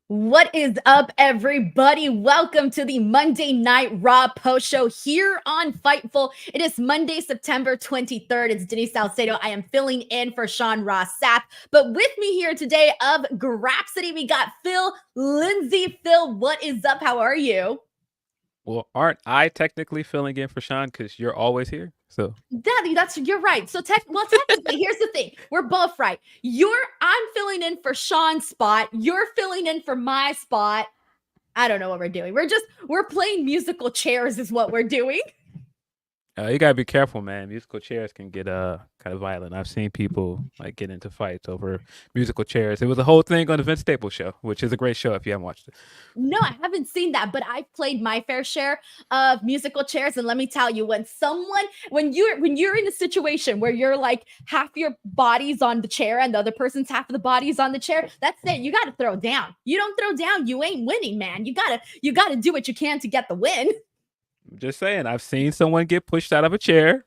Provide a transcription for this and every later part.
What is up, everybody? Welcome to the Monday Night Raw post show here on Fightful. It is Monday, September 23rd. It's Denise Salcedo. I am filling in for Sean Ross Sapp. But with me here today of Grapsity, we got Phil Lindsay. Phil, what is up? How are you? Well, aren't I technically filling in for Sean because you're always here? So You're right. So technically, here's the thing: we're both right. I'm filling in for Sean's spot. You're filling in for my spot. I don't know what we're doing. We're playing musical chairs, is what we're doing. you gotta be careful, man. Musical chairs can get kind of violent. I've seen people like get into fights over musical chairs. It was a whole thing on the Vince Staples show, which is a great show if you haven't watched it. No, I haven't seen that, but I've played my fair share of musical chairs. And let me tell you, when you're in a situation where you're like half your body's on the chair and the other person's half of the body's on the chair, that's it. You gotta throw down. You don't throw down, you ain't winning, man. You gotta do what you can to get the win. I'm just saying, I've seen someone get pushed out of a chair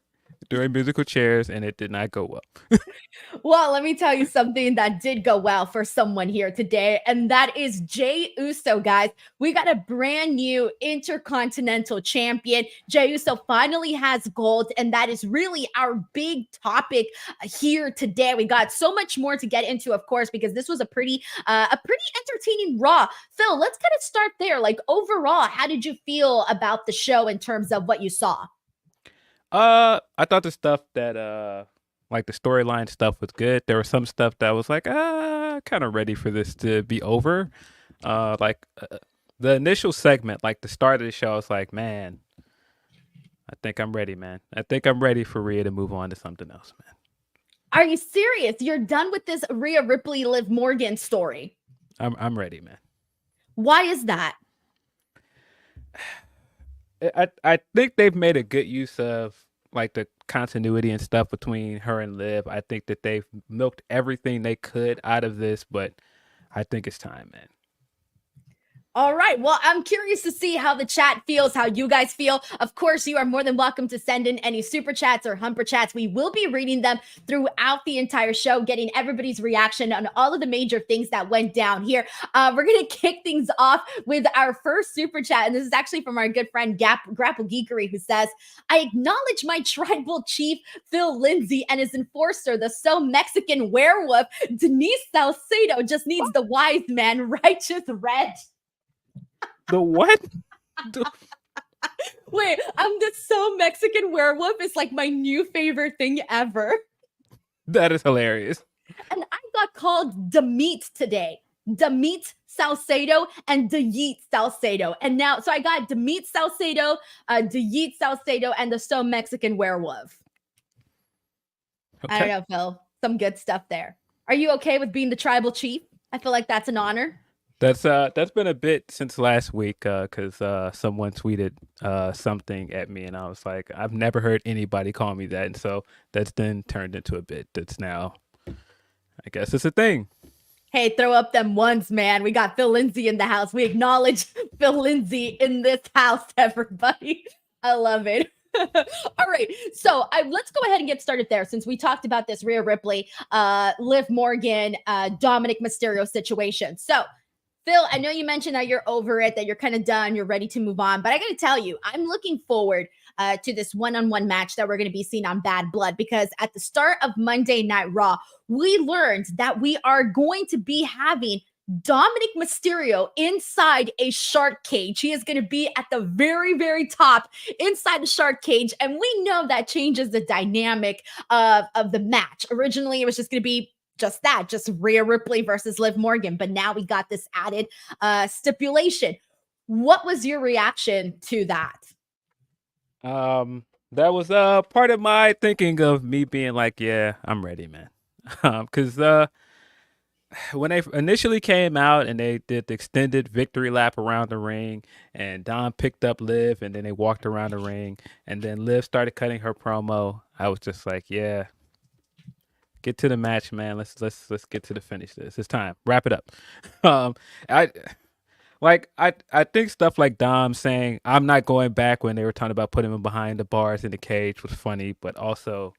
during musical chairs, and it did not go well. Well, let me tell you something that did go well for someone here today, and that is Jey Uso, guys. We got a brand new Intercontinental champion. Jey Uso finally has gold, and that is really our big topic here today. We got so much more to get into, of course, because this was a pretty entertaining Raw. Phil, let's kind of start there. Like overall, how did you feel about the show in terms of what you saw? I thought the stuff that like the storyline stuff was good. There was some stuff that was like, kind of ready for this to be over. The initial segment, like the start of the show, I was like, man, I think I'm ready, man. I think I'm ready for Rhea to move on to something else, man. Are you serious? You're done with this Rhea Ripley Liv Morgan story? I'm ready, man. Why is that? I think they've made a good use of like the continuity and stuff between her and Liv. I think that they've milked everything they could out of this, but I think it's time, man. All right. Well, I'm curious to see how the chat feels, how you guys feel. Of course, you are more than welcome to send in any super chats or humper chats. We will be reading them throughout the entire show, getting everybody's reaction on all of the major things that went down here. We're going to kick things off with our first super chat. And this is actually from our good friend Grapple Geekery, who says, I acknowledge my tribal chief, Phil Lindsay, and his enforcer, the so Mexican werewolf, Denise Salcedo, just needs the wise man, righteous red. The what? Wait, I'm the so Mexican werewolf is like my new favorite thing ever. That is hilarious. And I got called Demeat today. Demeat Salcedo and Deyeet Salcedo. And now, so I got Demeat Salcedo, Deyeet Salcedo, and the so Mexican werewolf. I don't Okay. know, Phil. Some good stuff there. Are you okay with being the tribal chief? I feel like that's an honor. That's been a bit since last week because someone tweeted something at me and I was like, I've never heard anybody call me that, and so that's then turned into a bit that's now, I guess it's a thing. Hey, throw up them ones, man. We got Phil Lindsay in the house. We acknowledge Phil Lindsay in this house, everybody. I love it. All right, so let's go ahead and get started there since we talked about this Rhea Ripley, Liv Morgan, Dominic Mysterio situation. So, Phil, I know you mentioned that you're over it, that you're kind of done, you're ready to move on, but I got to tell you, I'm looking forward to this one-on-one match that we're going to be seeing on Bad Blood because at the start of Monday Night Raw, we learned that we are going to be having Dominic Mysterio inside a shark cage. He is going to be at the very, very top inside the shark cage. And we know that changes the dynamic of the match. Originally, it was just going to be just that, just Rhea Ripley versus Liv Morgan. But now we got this added stipulation. What was your reaction to that? That was part of my thinking of me being like, yeah, I'm ready, man. Because when they initially came out and they did the extended victory lap around the ring, and Dom picked up Liv, and then they walked around the ring, and then Liv started cutting her promo, I was just like, yeah, get to the match, man. Let's get to the finish. This it's time. Wrap it up. Um, I I think stuff like Dom saying I'm not going back when they were talking about putting him behind the bars in the cage was funny, but also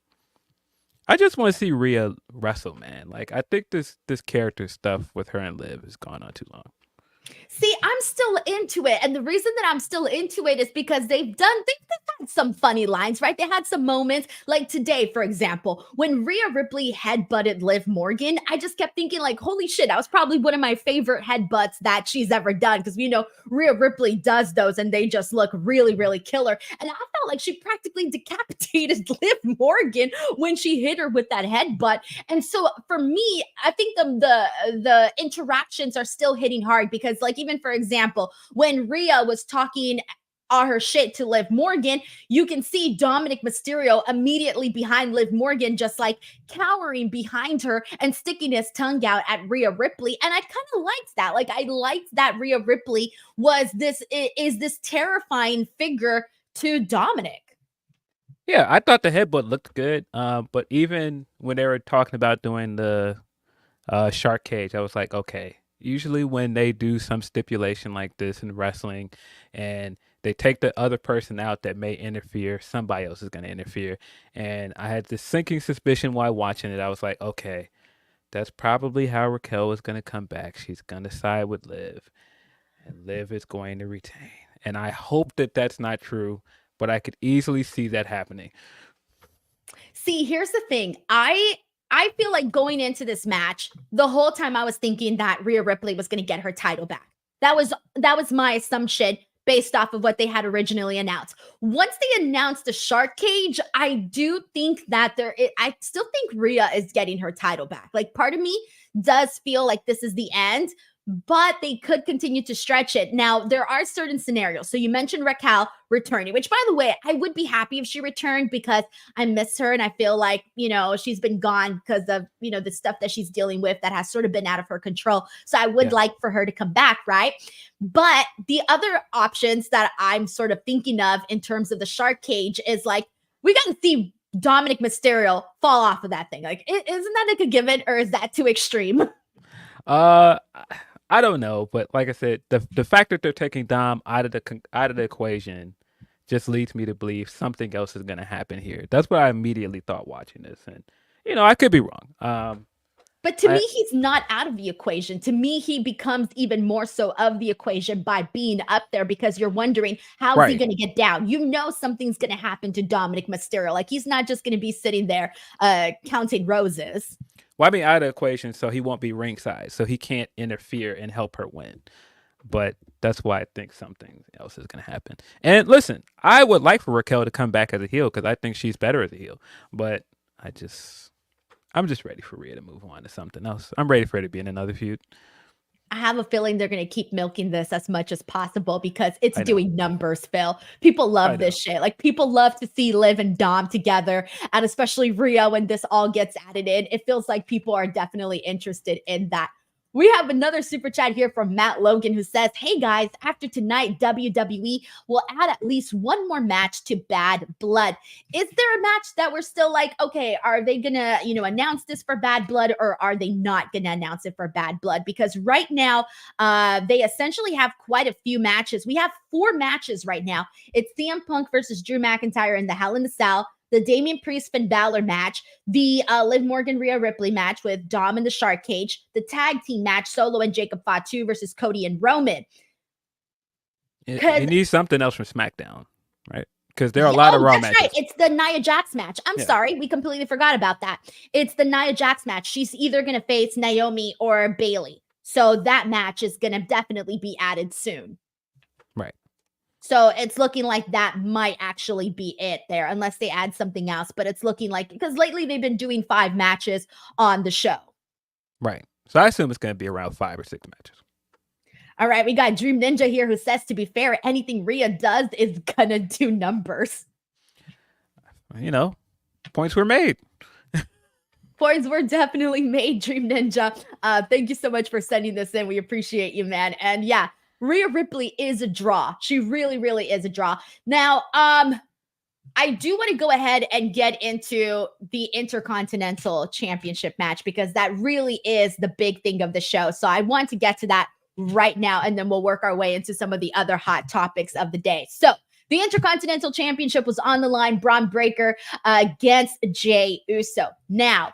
I just want to see Rhea wrestle, man. Like I think this character stuff with her and Liv has gone on too long. See, I'm still into it. And the reason that I'm still into it is because they've had some funny lines, right? They had some moments like today, for example, when Rhea Ripley headbutted Liv Morgan. I just kept thinking, like, holy shit, that was probably one of my favorite headbutts that she's ever done. Because, Rhea Ripley does those and they just look really, really killer. And I felt like she practically decapitated Liv Morgan when she hit her with that headbutt. And so for me, I think the interactions are still hitting hard because, like, even for example, when Rhea was talking all her shit to Liv Morgan, you can see Dominic Mysterio immediately behind Liv Morgan, just like cowering behind her and sticking his tongue out at Rhea Ripley. And I kind of liked that. Like, I liked that Rhea Ripley is this terrifying figure to Dominic. Yeah, I thought the headbutt looked good. But even when they were talking about doing the shark cage, I was like, okay. Usually when they do some stipulation like this in wrestling and they take the other person out that may interfere, somebody else is going to interfere. And I had this sinking suspicion while watching it. I was like, okay, that's probably how Raquel is going to come back. She's going to side with Liv, and Liv is going to retain. And I hope that that's not true, but I could easily see that happening. See, here's the thing. I feel like going into this match, the whole time I was thinking that Rhea Ripley was going to get her title back. That was my assumption based off of what they had originally announced. Once they announced the shark cage, I do think that I still think Rhea is getting her title back. Like, part of me does feel like this is the end, but they could continue to stretch it. Now, there are certain scenarios. So you mentioned Raquel returning, which, by the way, I would be happy if she returned because I miss her. And I feel like, she's been gone because of, the stuff that she's dealing with that has sort of been out of her control. So I would like for her to come back, right? But the other options that I'm sort of thinking of in terms of the shark cage is, like, we got to see Dominic Mysterio fall off of that thing. Like, isn't that like a given, or is that too extreme? I don't know, but like I said, the fact that they're taking Dom out of the equation just leads me to believe something else is going to happen here. That's what I immediately thought watching this, and I could be wrong. But to me, he's not out of the equation. To me, he becomes even more so of the equation by being up there, because you're wondering, how's he going to get down? Something's going to happen to Dominic Mysterio. Like, he's not just going to be sitting there counting roses. Well, I mean, out of the equation, so he won't be ringside, so he can't interfere and help her win. But that's why I think something else is going to happen. And listen, I would like for Raquel to come back as a heel because I think she's better as a heel. But I'm just ready for Rhea to move on to something else. I'm ready for her to be in another feud. I have a feeling they're going to keep milking this as much as possible because it's doing numbers, Phil. People love this shit. Like, people love to see Liv and Dom together, and especially Rhea when this all gets added in. It feels like people are definitely interested in that. We have another super chat here from Matt Logan who says, hey guys, after tonight, WWE will add at least one more match to Bad Blood. Is there a match that we're still like, okay, are they going to, announce this for Bad Blood, or are they not going to announce it for Bad Blood? Because right now, they essentially have quite a few matches. We have 4 matches right now. It's CM Punk versus Drew McIntyre in the Hell in a Cell, the Damian Priest Finn Balor match, the Liv Morgan Rhea Ripley match with Dom in the shark cage, the tag team match Solo and Jacob Fatu versus Cody and Roman. It needs something else from SmackDown, right? Because there are a lot of Raw matches. Right. It's the Nia Jax match. I'm sorry, we completely forgot about that. It's the Nia Jax match. She's either going to face Naomi or Bayley. So that match is going to definitely be added soon. Right. So it's looking like that might actually be it there, unless they add something else. But it's looking like, because lately they've been doing 5 matches on the show. Right. So I assume it's going to be around 5 or 6 matches. All right. We got Dream Ninja here who says, to be fair, anything Rhea does is going to do numbers. Points were made. Points were definitely made, Dream Ninja. Thank you so much for sending this in. We appreciate you, man. And yeah, Rhea Ripley is a draw. She really, really is a draw. Now, I do want to go ahead and get into the Intercontinental Championship match because that really is the big thing of the show. So I want to get to that right now, and then we'll work our way into some of the other hot topics of the day. So the Intercontinental Championship was on the line. Bron Breakker against Jey Uso. Now,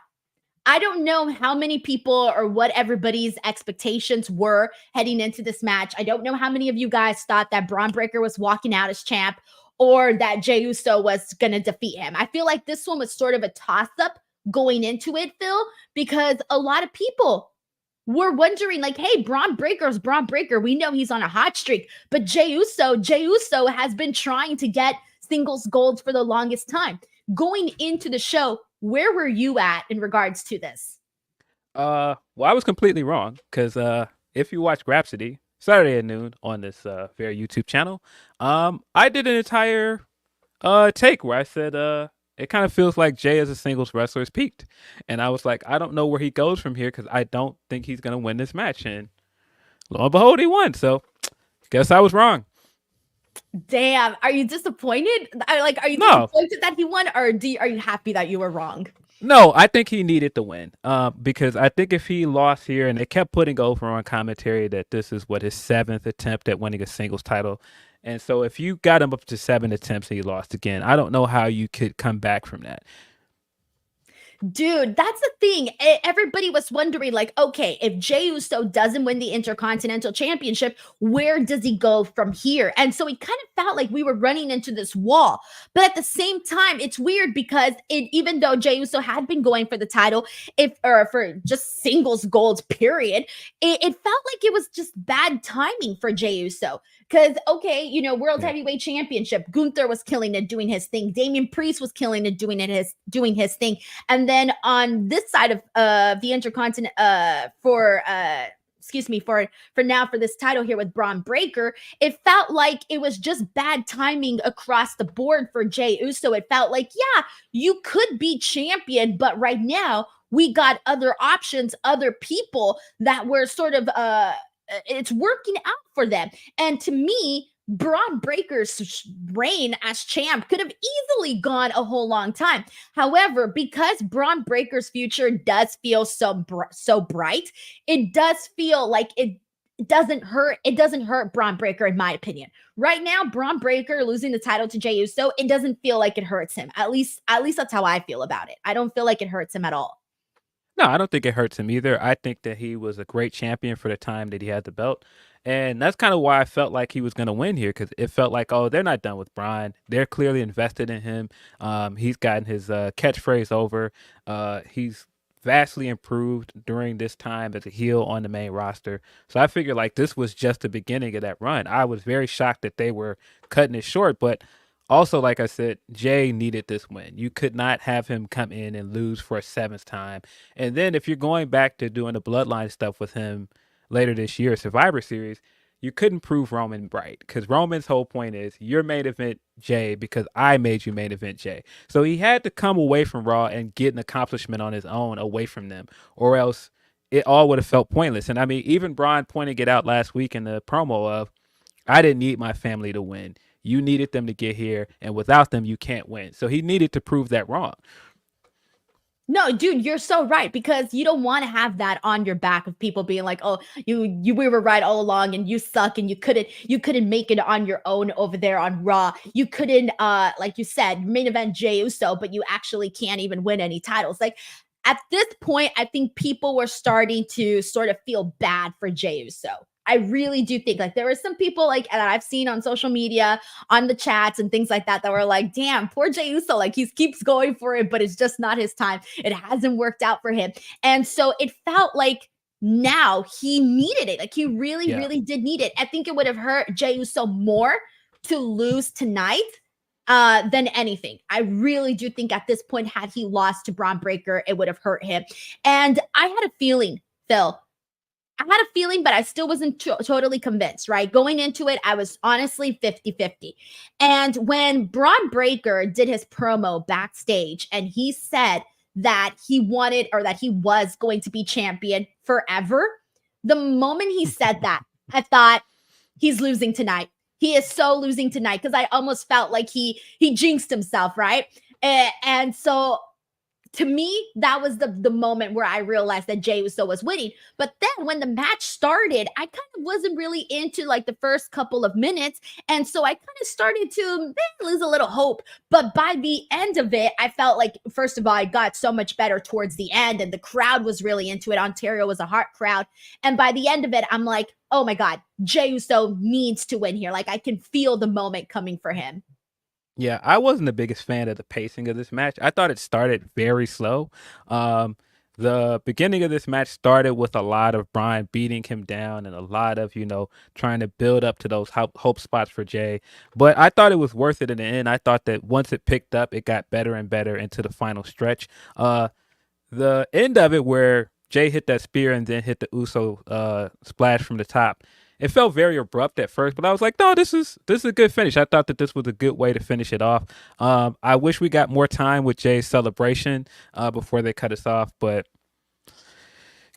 I don't know how many people or what everybody's expectations were heading into this match. I don't know how many of you guys thought that Bron Breakker was walking out as champ or that Jey Uso was going to defeat him. I feel like this one was sort of a toss-up going into it, Phil, because a lot of people were wondering, like, hey, Bron Breakker's Bron Breakker. We know he's on a hot streak, but Jey Uso has been trying to get singles gold for the longest time. Going into the show, where were you at in regards to this? Well, I was completely wrong because if you watch Grapsody Saturday at noon on this very YouTube channel, I did an entire take where I said it kind of feels like Jey as a singles wrestler is peaked, and I was like, I don't know where he goes from here because I don't think he's gonna win this match, and lo and behold, he won. So, guess I was wrong. Damn, are you disappointed? Are you No. disappointed that he won, or are you happy that you were wrong? No, I think he needed to win. Because I think if he lost here, and they kept putting over on commentary that this is what his 7th attempt at winning a singles title, and so if you got him up to 7 attempts and he lost again, I don't know how you could come back from that. Dude, that's the thing. Everybody was wondering, like, okay, if Jey Uso doesn't win the Intercontinental Championship, where does he go from here? And so it kind of felt like we were running into this wall. But at the same time, it's weird because even though Jey Uso had been going for the title, or for just singles gold, period, it felt like it was just bad timing for Jey Uso. Because, okay, World Heavyweight Championship, Gunther was killing it, doing his thing. Damian Priest was killing it, doing his thing. And then on this side of the Intercontinental, for this title here with Bron Breakker, it felt like it was just bad timing across the board for Jey Uso. It felt like, yeah, you could be champion, but right now we got other options, other people that were sort of it's working out for them. And to me, Bron Breakker's reign as champ could have easily gone a whole long time. However, because Bron Breakker's future does feel so bright, it does feel like it doesn't hurt. It doesn't hurt Bron Breakker, in my opinion. Right now, Bron Breakker losing the title to Jey Uso, it doesn't feel like it hurts him. At least that's how I feel about it. I don't feel like it hurts him at all. No, I don't think it hurts him either. I think that he was a great champion for the time that he had the belt. And that's kind of why I felt like he was going to win here, because it felt like, oh, they're not done with Bron. They're clearly invested in him. He's gotten his catchphrase over. He's vastly improved during this time as a heel on the main roster. So I figured like this was just the beginning of that run. I was very shocked that they were cutting it short, but also, like I said, Jey needed this win. You could not have him come in and lose for a 7th time. And then if you're going back to doing the bloodline stuff with him later this year, Survivor Series, you couldn't prove Roman right, because Roman's whole point is you're main event Jey because I made you main event Jey. So he had to come away from Raw and get an accomplishment on his own away from them, or else it all would have felt pointless. And I mean, even Bron pointed it out last week in the promo of, I didn't need my family to win. You needed them to get here, and without them, you can't win. So he needed to prove that wrong. No, dude, you're so right, because you don't want to have that on your back of people being like, "Oh, we were right all along, and you suck, and you couldn't make it on your own over there on Raw. You couldn't, like you said, main event Jey Uso, but you actually can't even win any titles." Like at this point, I think people were starting to sort of feel bad for Jey Uso. I really do think like there were some people like that I've seen on social media, on the chats and things like that were like, damn, poor Jey Uso. Like he keeps going for it, but it's just not his time. It hasn't worked out for him. And so it felt like now he needed it. Like he really, really did need it. I think it would have hurt Jey Uso more to lose tonight than anything. I really do think at this point, had he lost to Bron Breakker, it would have hurt him. And I had a feeling, Phil, but I still wasn't totally convinced, right? Going into it, I was honestly 50-50. And when Bron Breakker did his promo backstage and he said that he wanted, or that he was going to be champion forever, the moment he said that, I thought, he's losing tonight. He is so losing tonight, because I almost felt like he jinxed himself, right? And so to me, that was the moment where I realized that Jey Uso was winning. But then when the match started, I kind of wasn't really into like the first couple of minutes. And so I kind of started to lose a little hope. But by the end of it, I felt like, first of all, I got so much better towards the end, and the crowd was really into it. Ontario was a hot crowd. And by the end of it, I'm like, oh my God, Jey Uso needs to win here. Like, I can feel the moment coming for him. Yeah, I wasn't the biggest fan of the pacing of this match. I thought it started very slow. Um, the beginning of this match started with a lot of Bryan beating him down and a lot of, trying to build up to those hope spots for Jey. But I thought it was worth it in the end. I thought that once it picked up, it got better and better into the final stretch. The end of it where Jey hit that spear and then hit the Uso splash from the top. It felt very abrupt at first, but I was like, no, this is a good finish. I thought that this was a good way to finish it off. I wish we got more time with Jey's celebration before they cut us off, but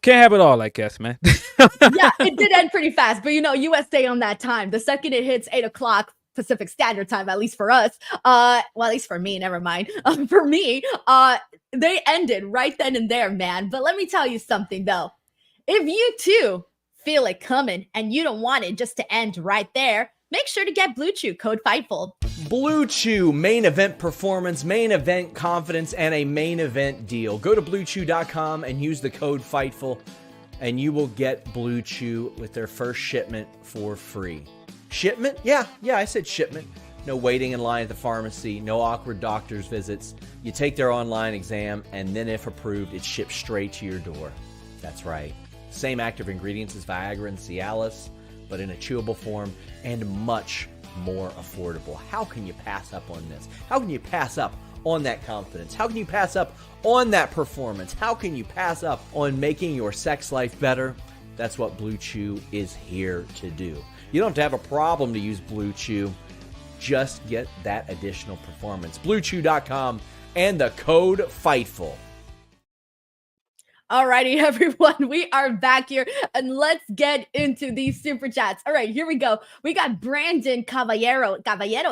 can't have it all, I guess, man. Yeah, it did end pretty fast, but USA on that time. The second it hits 8 o'clock Pacific Standard Time, at least for us, well, at least for me, never mind. For me, they ended right then and there, man. But let me tell you something though. If you too feel it coming and you don't want it just to end right there, make sure to get Blue Chew, code FIGHTFUL. Blue Chew, main event performance, main event confidence, and a main event deal. Go to BlueChew.com and use the code FIGHTFUL, and you will get Blue Chew with their first shipment for free. Shipment? Yeah, I said shipment. No waiting in line at the pharmacy, no awkward doctor's visits. You take their online exam, and then if approved, it's shipped straight to your door. That's right. Same active ingredients as Viagra and Cialis, but in a chewable form and much more affordable. How can you pass up on this? How can you pass up on that confidence? How can you pass up on that performance? How can you pass up on making your sex life better? That's what Blue Chew is here to do. You don't have to have a problem to use Blue Chew. Just get that additional performance. BlueChew.com and the code FIGHTFUL. Alrighty, everyone, we are back here and let's get into these super chats. All right, here we go. We got Brandon Caballero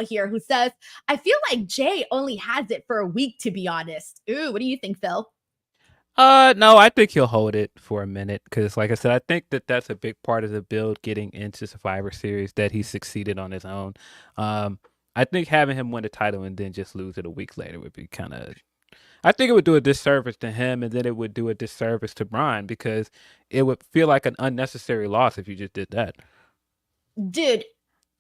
here who says, I feel like Jey only has it for a week, to be honest. Ooh, what do you think, Phil? No, I think he'll hold it for a minute because, like I said, I think that that's a big part of the build getting into Survivor Series, that he succeeded on his own. I think having him win the title and then just lose it a week later would be kind of... I think it would do a disservice to him, and then it would do a disservice to Bron because it would feel like an unnecessary loss if you just did that. Dude,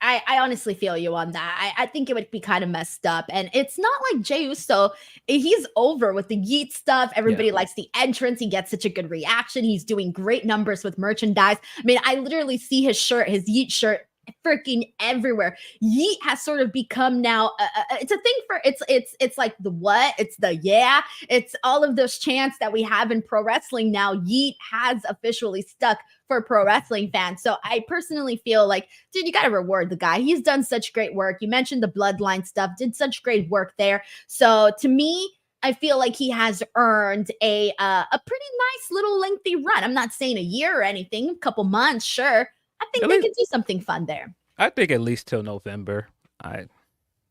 I honestly feel you on that. I think it would be kind of messed up. And it's not like Jey Uso. He's over with the Yeet stuff. Everybody likes the entrance. He gets such a good reaction. He's doing great numbers with merchandise. I mean, I literally see his shirt, his Yeet shirt, freaking everywhere. Yeet has sort of become now it's a thing for it's like the what, it's the yeah, it's all of those chants that we have in pro wrestling now. Yeet has officially stuck for pro wrestling fans. So I personally feel like, dude, you got to reward the guy. He's done such great work. You mentioned the bloodline stuff, did such great work there. So to me, I feel like he has earned a pretty nice little lengthy run. I'm not saying a year or anything, a couple months, sure. I think they could do something fun there. I think at least till November. I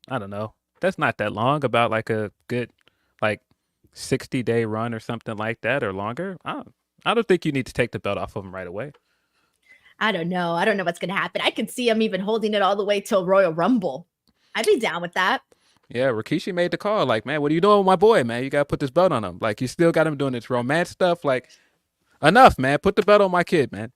don't know. That's not that long. About like a good 60-day run or something like that, or longer. I don't think you need to take the belt off of him right away. I don't know. I don't know what's gonna happen. I could see him even holding it all the way till Royal Rumble. I'd be down with that. Yeah, Rikishi made the call. Like, man, what are you doing with my boy, man? You gotta put this belt on him. Like, you still got him doing this romance stuff. Like, enough, man. Put the belt on my kid, man.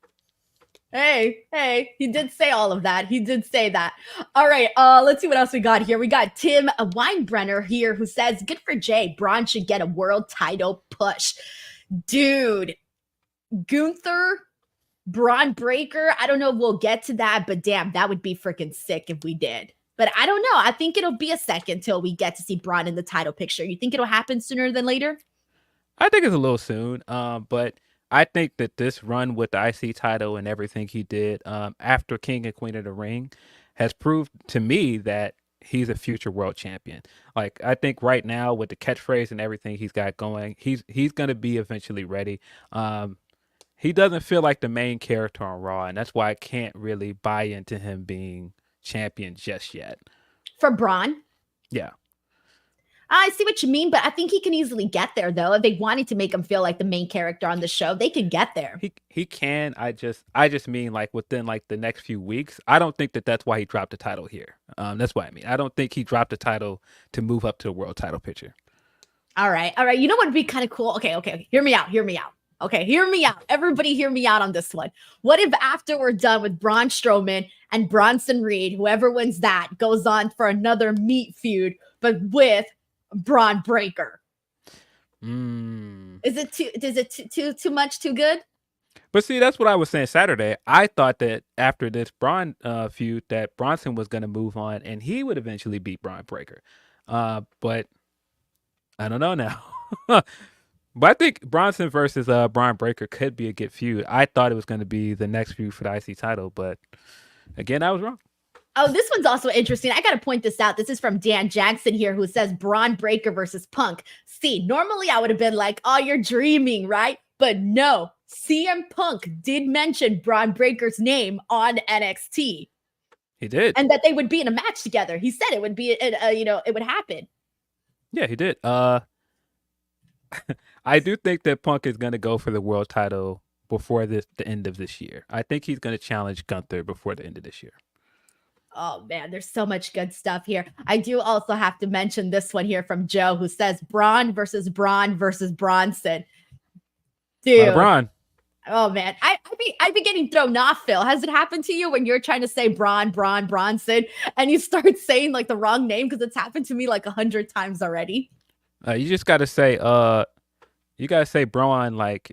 Hey, he did say all of that. He did say that. All right, let's see what else we got here. We got Tim Weinbrenner here who says, good for Jey. Bron should get a world title push. Dude, Gunther, Bron Breakker, I don't know if we'll get to that, but damn, that would be freaking sick if we did. But I don't know. I think it'll be a second till we get to see Bron in the title picture. You think it'll happen sooner than later? I think it's a little soon, but I think that this run with the IC title and everything he did after King and Queen of the Ring has proved to me that he's a future world champion. Like, I think right now with the catchphrase and everything he's got going, he's going to be eventually ready. He doesn't feel like the main character on Raw, and that's why I can't really buy into him being champion just yet. For Bron? Yeah. I see what you mean, but I think he can easily get there, though. If they wanted to make him feel like the main character on the show, they could get there. He can. I just mean like within like the next few weeks. I don't think that's why he dropped the title here. That's what I mean. I don't think he dropped the title to move up to the world title picture. All right. You know what would be kind of cool? Okay. Hear me out. Okay, hear me out. Everybody hear me out on this one. What if after we're done with Braun Strowman and Bronson Reed, whoever wins that goes on for another meat feud, but with Bron Breakker? Is it too much, too good? But see, that's what I was saying Saturday. I thought that after this Braun feud that Bronson was going to move on and he would eventually beat Bron Breakker. But I don't know now. But I think Bronson versus Bron Breakker could be a good feud. I thought it was going to be the next feud for the IC title, but again, I was wrong. Oh, this one's also interesting. I got to point this out. This is from Dan Jackson here, who says Bron Breakker versus Punk. See, normally I would have been like, oh, you're dreaming, right? But no, CM Punk did mention Bron Breakker's name on NXT. He did. And that they would be in a match together. He said it would be, it would happen. Yeah, he did. I do think that Punk is going to go for the world title before the end of this year. I think he's going to challenge Gunther before the end of this year. Oh, man, there's so much good stuff here. I do also have to mention this one here from Joe, who says Braun versus Bronson. Dude. Braun. Oh, man. I'd be getting thrown off, Phil. Has it happened to you when you're trying to say Bronson, and you start saying like the wrong name? Because it's happened to me like 100 times already. You just got to say, Braun like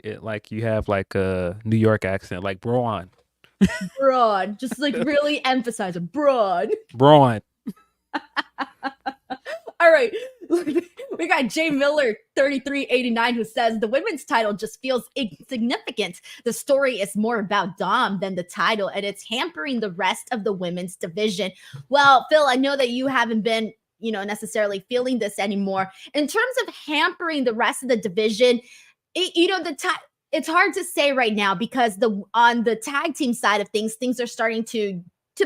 you have like a New York accent, like Braun. Braun, just like really emphasize it. Braun. All right. We got Jay Miller 3389 who says the women's title just feels insignificant. The story is more about Dom than the title, and it's hampering the rest of the women's division. Well, Phil, I know that you haven't been necessarily feeling this anymore. In terms of hampering the rest of the division, it's hard to say right now because on the tag team side of things are starting to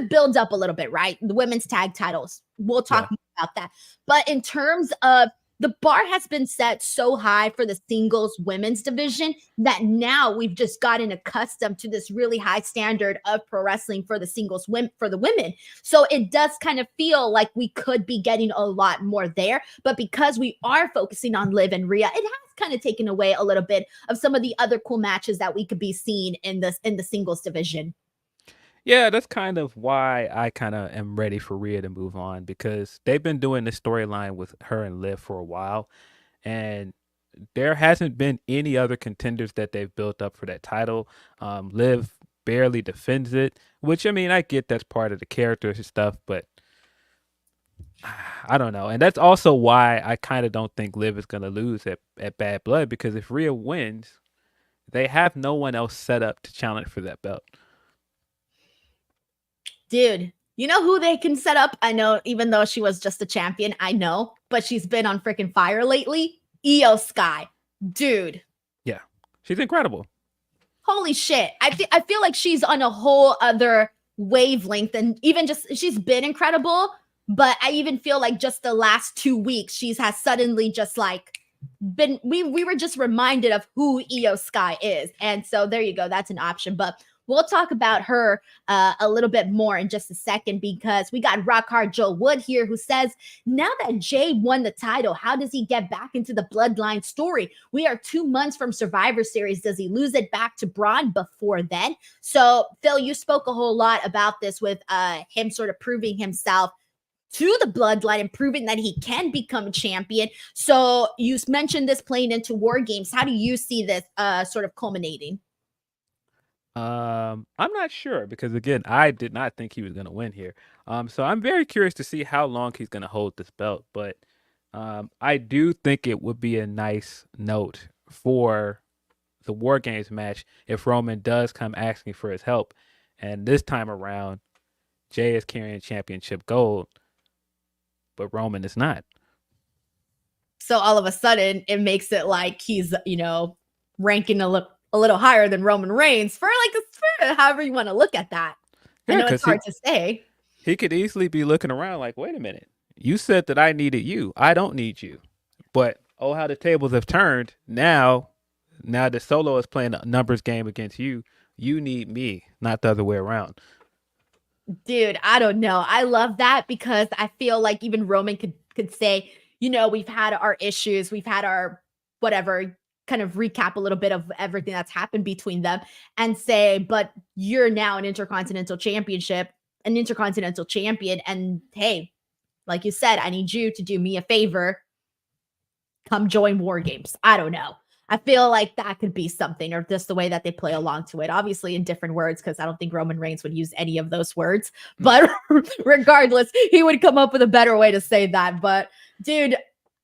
build up a little bit, right? The women's tag titles. We'll talk more about that. But in terms of the bar has been set so high for the singles women's division that now we've just gotten accustomed to this really high standard of pro wrestling for the singles for the women. So it does kind of feel like we could be getting a lot more there. But because we are focusing on Liv and Rhea, it has kind of taken away a little bit of some of the other cool matches that we could be seeing in the singles division. Yeah, that's kind of why I kind of am ready for Rhea to move on, because they've been doing this storyline with her and Liv for a while, and there hasn't been any other contenders that they've built up for that title. Liv barely defends it, which, I mean, I get that's part of the character and stuff, but I don't know. And that's also why I kind of don't think Liv is going to lose at Bad Blood, because if Rhea wins, they have no one else set up to challenge for that belt. Dude, you know who they can set up? I know, even though she was just a champion, I know, but she's been on freaking fire lately. Io Sky. Dude. Yeah, she's incredible. Holy shit. I feel like she's on a whole other wavelength, and even just, she's been incredible, but I even feel like just the last 2 weeks, has suddenly just like been, we were just reminded of who Io Sky is. And so there you go. That's an option. But we'll talk about her a little bit more in just a second, because we got Rock Hard Joe Wood here who says, now that Jey won the title, how does he get back into the bloodline story? We are 2 months from Survivor Series. Does he lose it back to Braun before then? So, Phil, you spoke a whole lot about this with him sort of proving himself to the bloodline and proving that he can become a champion. So you mentioned this playing into War Games. How do you see this sort of culminating? I'm not sure, because again, I did not think he was going to win here. So I'm very curious to see how long he's going to hold this belt. But I do think it would be a nice note for the War Games match if Roman does come asking for his help. And this time around, Jey is carrying championship gold, but Roman is not. So all of a sudden, it makes it like he's, ranking a little higher than Roman Reigns for however you want to look at that. Yeah, I know it's hard to say. He could easily be looking around like, wait a minute, You said that I needed you. I don't need you. But oh, how the tables have turned. Now that Solo is playing a numbers game against you, you need me, not the other way around. Dude, I don't know. I love that because I feel like even Roman could say, we've had our issues, we've had our whatever, kind of recap a little bit of everything that's happened between them and say, but you're now an Intercontinental champion, and hey, like you said, I need you to do me a favor. Come join War Games. I don't know. I feel like that could be something, or just the way that they play along to it. Obviously in different words, because I don't think Roman Reigns would use any of those words. But regardless, he would come up with a better way to say that. But dude,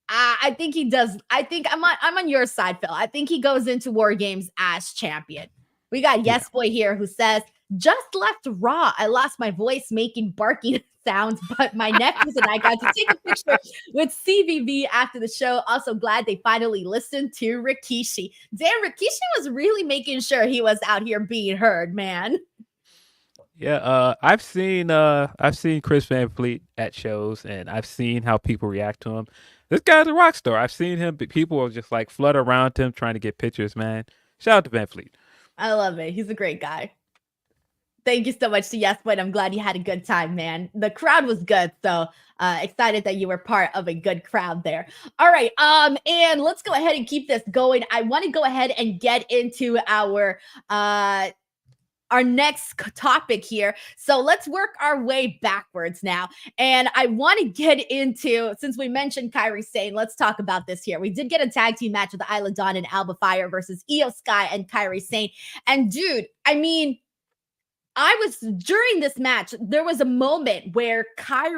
I think he does. I think I'm on your side, Phil. I think he goes into War Games as champion. We got Yes Boy here who says, just left Raw. I lost my voice making barking sounds, but my nephews and I got to take a picture with CVV after the show. Also glad they finally listened to Rikishi. Damn, Rikishi was really making sure he was out here being heard, man. Yeah, I've seen Chris Van Fleet at shows, and I've seen how people react to him. This guy's a rock star. I've seen him. People will just like flutter around him trying to get pictures, man. Shout out to Van Fleet. I love it. He's a great guy. Thank you so much to Yes Boy. I'm glad you had a good time, man. The crowd was good, so excited that you were part of a good crowd there. All right, and let's go ahead and keep this going. I want to go ahead and get into our next topic here. So let's work our way backwards now. And I want to get into, since we mentioned Kairi Sane, let's talk about this here. We did get a tag team match with Isla Dawn and Alba Fire versus Io Sky and Kairi Sane. And dude, I mean, during this match, there was a moment where Io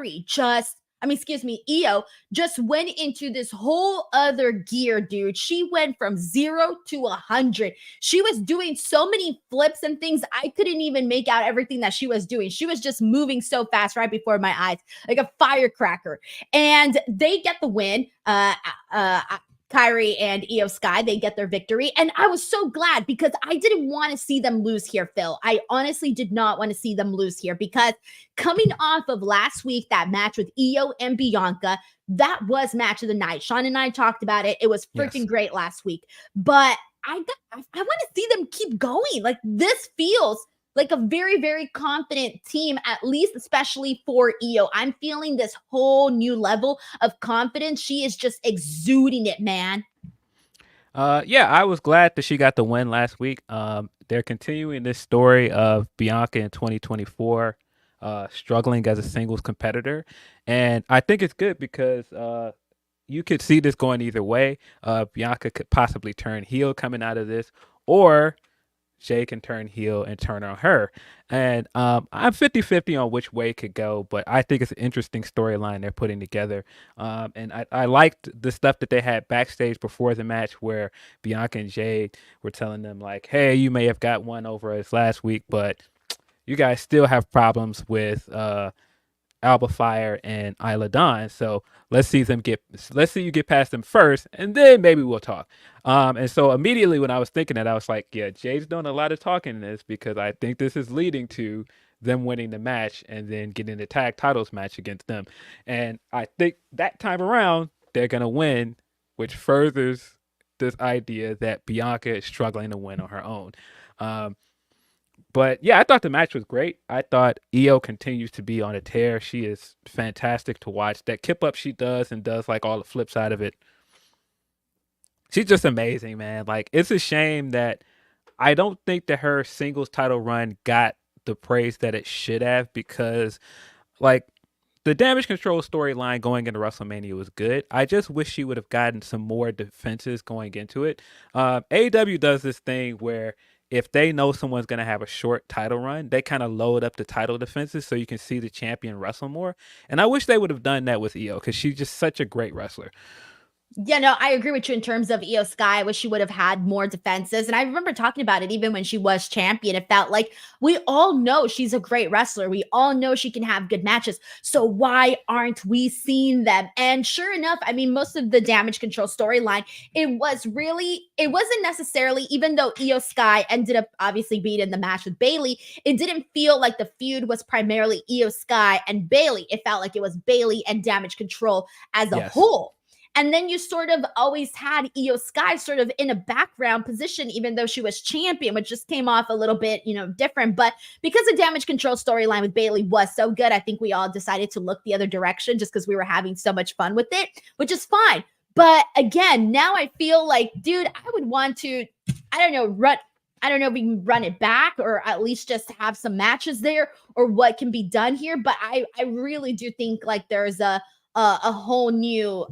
just went into this whole other gear, dude. She went from 0 to 100. She was doing so many flips and things. I couldn't even make out everything that she was doing. She was just moving so fast right before my eyes, like a firecracker. And they get the win. Kairi and Io Sky, they get their victory. And I was so glad because I didn't want to see them lose here, Phil. I honestly did not want to see them lose here because coming off of last week, that match with Io and Bianca, that was match of the night. Sean and I talked about it. It was freaking great last week. But I want to see them keep going. Like, this feels like a very, very confident team, at least especially for Io. I'm feeling this whole new level of confidence. She is just exuding it, man. Yeah, I was glad that she got the win last week. They're continuing this story of Bianca in 2024 struggling as a singles competitor. And I think it's good because you could see this going either way. Bianca could possibly turn heel coming out of this, or Jey can turn heel and turn on her. And I'm 50-50 on which way it could go, but I think it's an interesting storyline they're putting together. And I liked the stuff that they had backstage before the match where Bianca and Jey were telling them, like, hey, you may have got one over us last week, but you guys still have problems with Alba Fire and Isla Dawn. So let's see you get past them first, and then maybe we'll talk. And so immediately when I was thinking that, I was like, yeah, Jay's doing a lot of talking in this because I think this is leading to them winning the match and then getting the tag titles match against them. And I think that time around, they're going to win, which furthers this idea that Bianca is struggling to win on her own. But yeah, I thought the match was great. I thought Io continues to be on a tear. She is fantastic to watch. That kip up she does and does like all the flip side of it. She's just amazing, man. Like, it's a shame that I don't think that her singles title run got the praise that it should have, because like the Damage Control storyline going into WrestleMania was good. I just wish she would have gotten some more defenses going into it. AEW does this thing where if they know someone's going to have a short title run, they kind of load up the title defenses so you can see the champion wrestle more. And I wish they would have done that with Io because she's just such a great wrestler. Yeah, no, I agree with you in terms of Io Sky. I wish she would have had more defenses. And I remember talking about it even when she was champion. It felt like we all know she's a great wrestler. We all know she can have good matches. So why aren't we seeing them? And sure enough, I mean, most of the damage control storyline, it wasn't necessarily, even though Io Sky ended up obviously being in the match with Bayley, it didn't feel like the feud was primarily Io Sky and Bayley. It felt like it was Bayley and damage control as a Yes. whole. And then you sort of always had Io Sky sort of in a background position, even though she was champion, which just came off a little bit, different. But because the damage control storyline with Bayley was so good, I think we all decided to look the other direction just because we were having so much fun with it, which is fine. But again, now I feel like, dude, I would want to, I don't know if we can run it back or at least just have some matches there or what can be done here. But I really do think like there's a whole new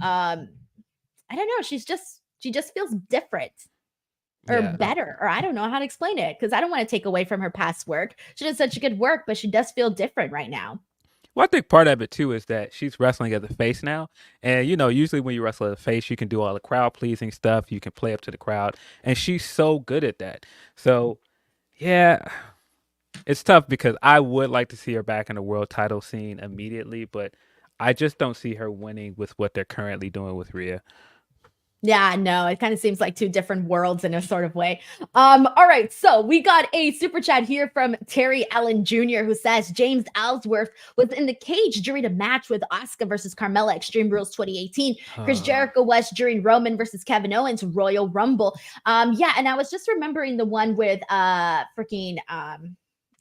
I don't know, she just feels different or better, or I don't know how to explain it because I don't want to take away from her past work. She did such good work, but she does feel different right now. Well, I think part of it too is that she's wrestling as a face now, and usually when you wrestle as a face, you can do all the crowd pleasing stuff. You can play up to the crowd, and she's so good at that. So, yeah, it's tough because I would like to see her back in the world title scene immediately, but I just don't see her winning with what they're currently doing with Rhea. Yeah, no, it kind of seems like two different worlds in a sort of way. All right, so we got a super chat here from Terry Allen Jr. who says James Ellsworth was in the cage during a match with Asuka versus Carmella Extreme Rules 2018. Chris Jericho was during Roman versus Kevin Owens Royal Rumble. Yeah, and I was just remembering the one with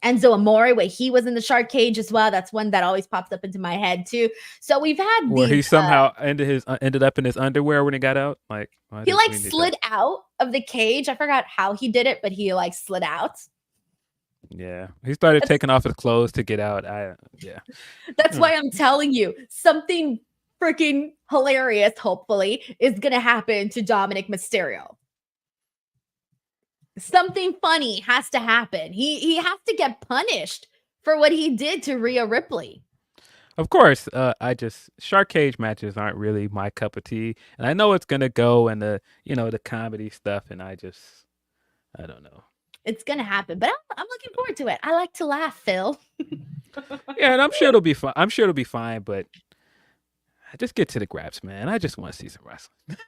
Enzo Amore, where he was in the shark cage as well. That's one that always pops up into my head too. So we've had where he somehow ended up in his underwear when he got out. Like he slid out of the cage. I forgot how he did it, but he slid out. Yeah, he started taking off his clothes to get out. That's why I'm telling you something freaking hilarious. Hopefully, is gonna happen to Dominic Mysterio. Something funny has to happen. He has to get punished for what he did to Rhea Ripley. Of course, shark cage matches aren't really my cup of tea, and I know it's gonna go in the the comedy stuff, and I don't know. It's gonna happen, but I'm looking forward to it. I like to laugh, Phil. Yeah, and I'm sure it'll be fun. I'm sure it'll be fine, but just get to the grabs, man. I just want to see some wrestling.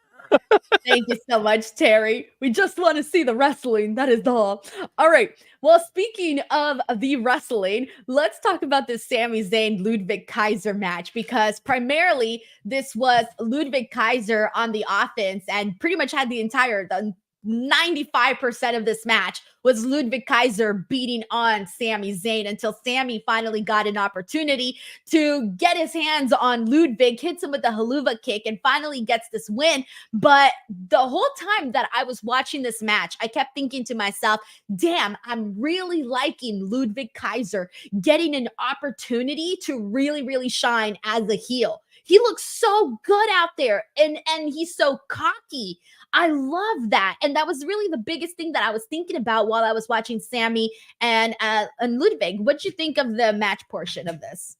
Thank you so much, Terry. We just want to see the wrestling. That is all. All right. Well, speaking of the wrestling, let's talk about this Sami Zayn Ludwig Kaiser match, because primarily this was Ludwig Kaiser on the offense and pretty much had the 95% of this match was Ludwig Kaiser beating on Sami Zayn until Sami finally got an opportunity to get his hands on Ludwig, hits him with a haluva kick, and finally gets this win. But the whole time that I was watching this match, I kept thinking to myself, damn, I'm really liking Ludwig Kaiser getting an opportunity to really, really shine as a heel. He looks so good out there, and he's so cocky. I love that. And that was really the biggest thing that I was thinking about while I was watching Sami and Ludwig. What'd you think of the match portion of this?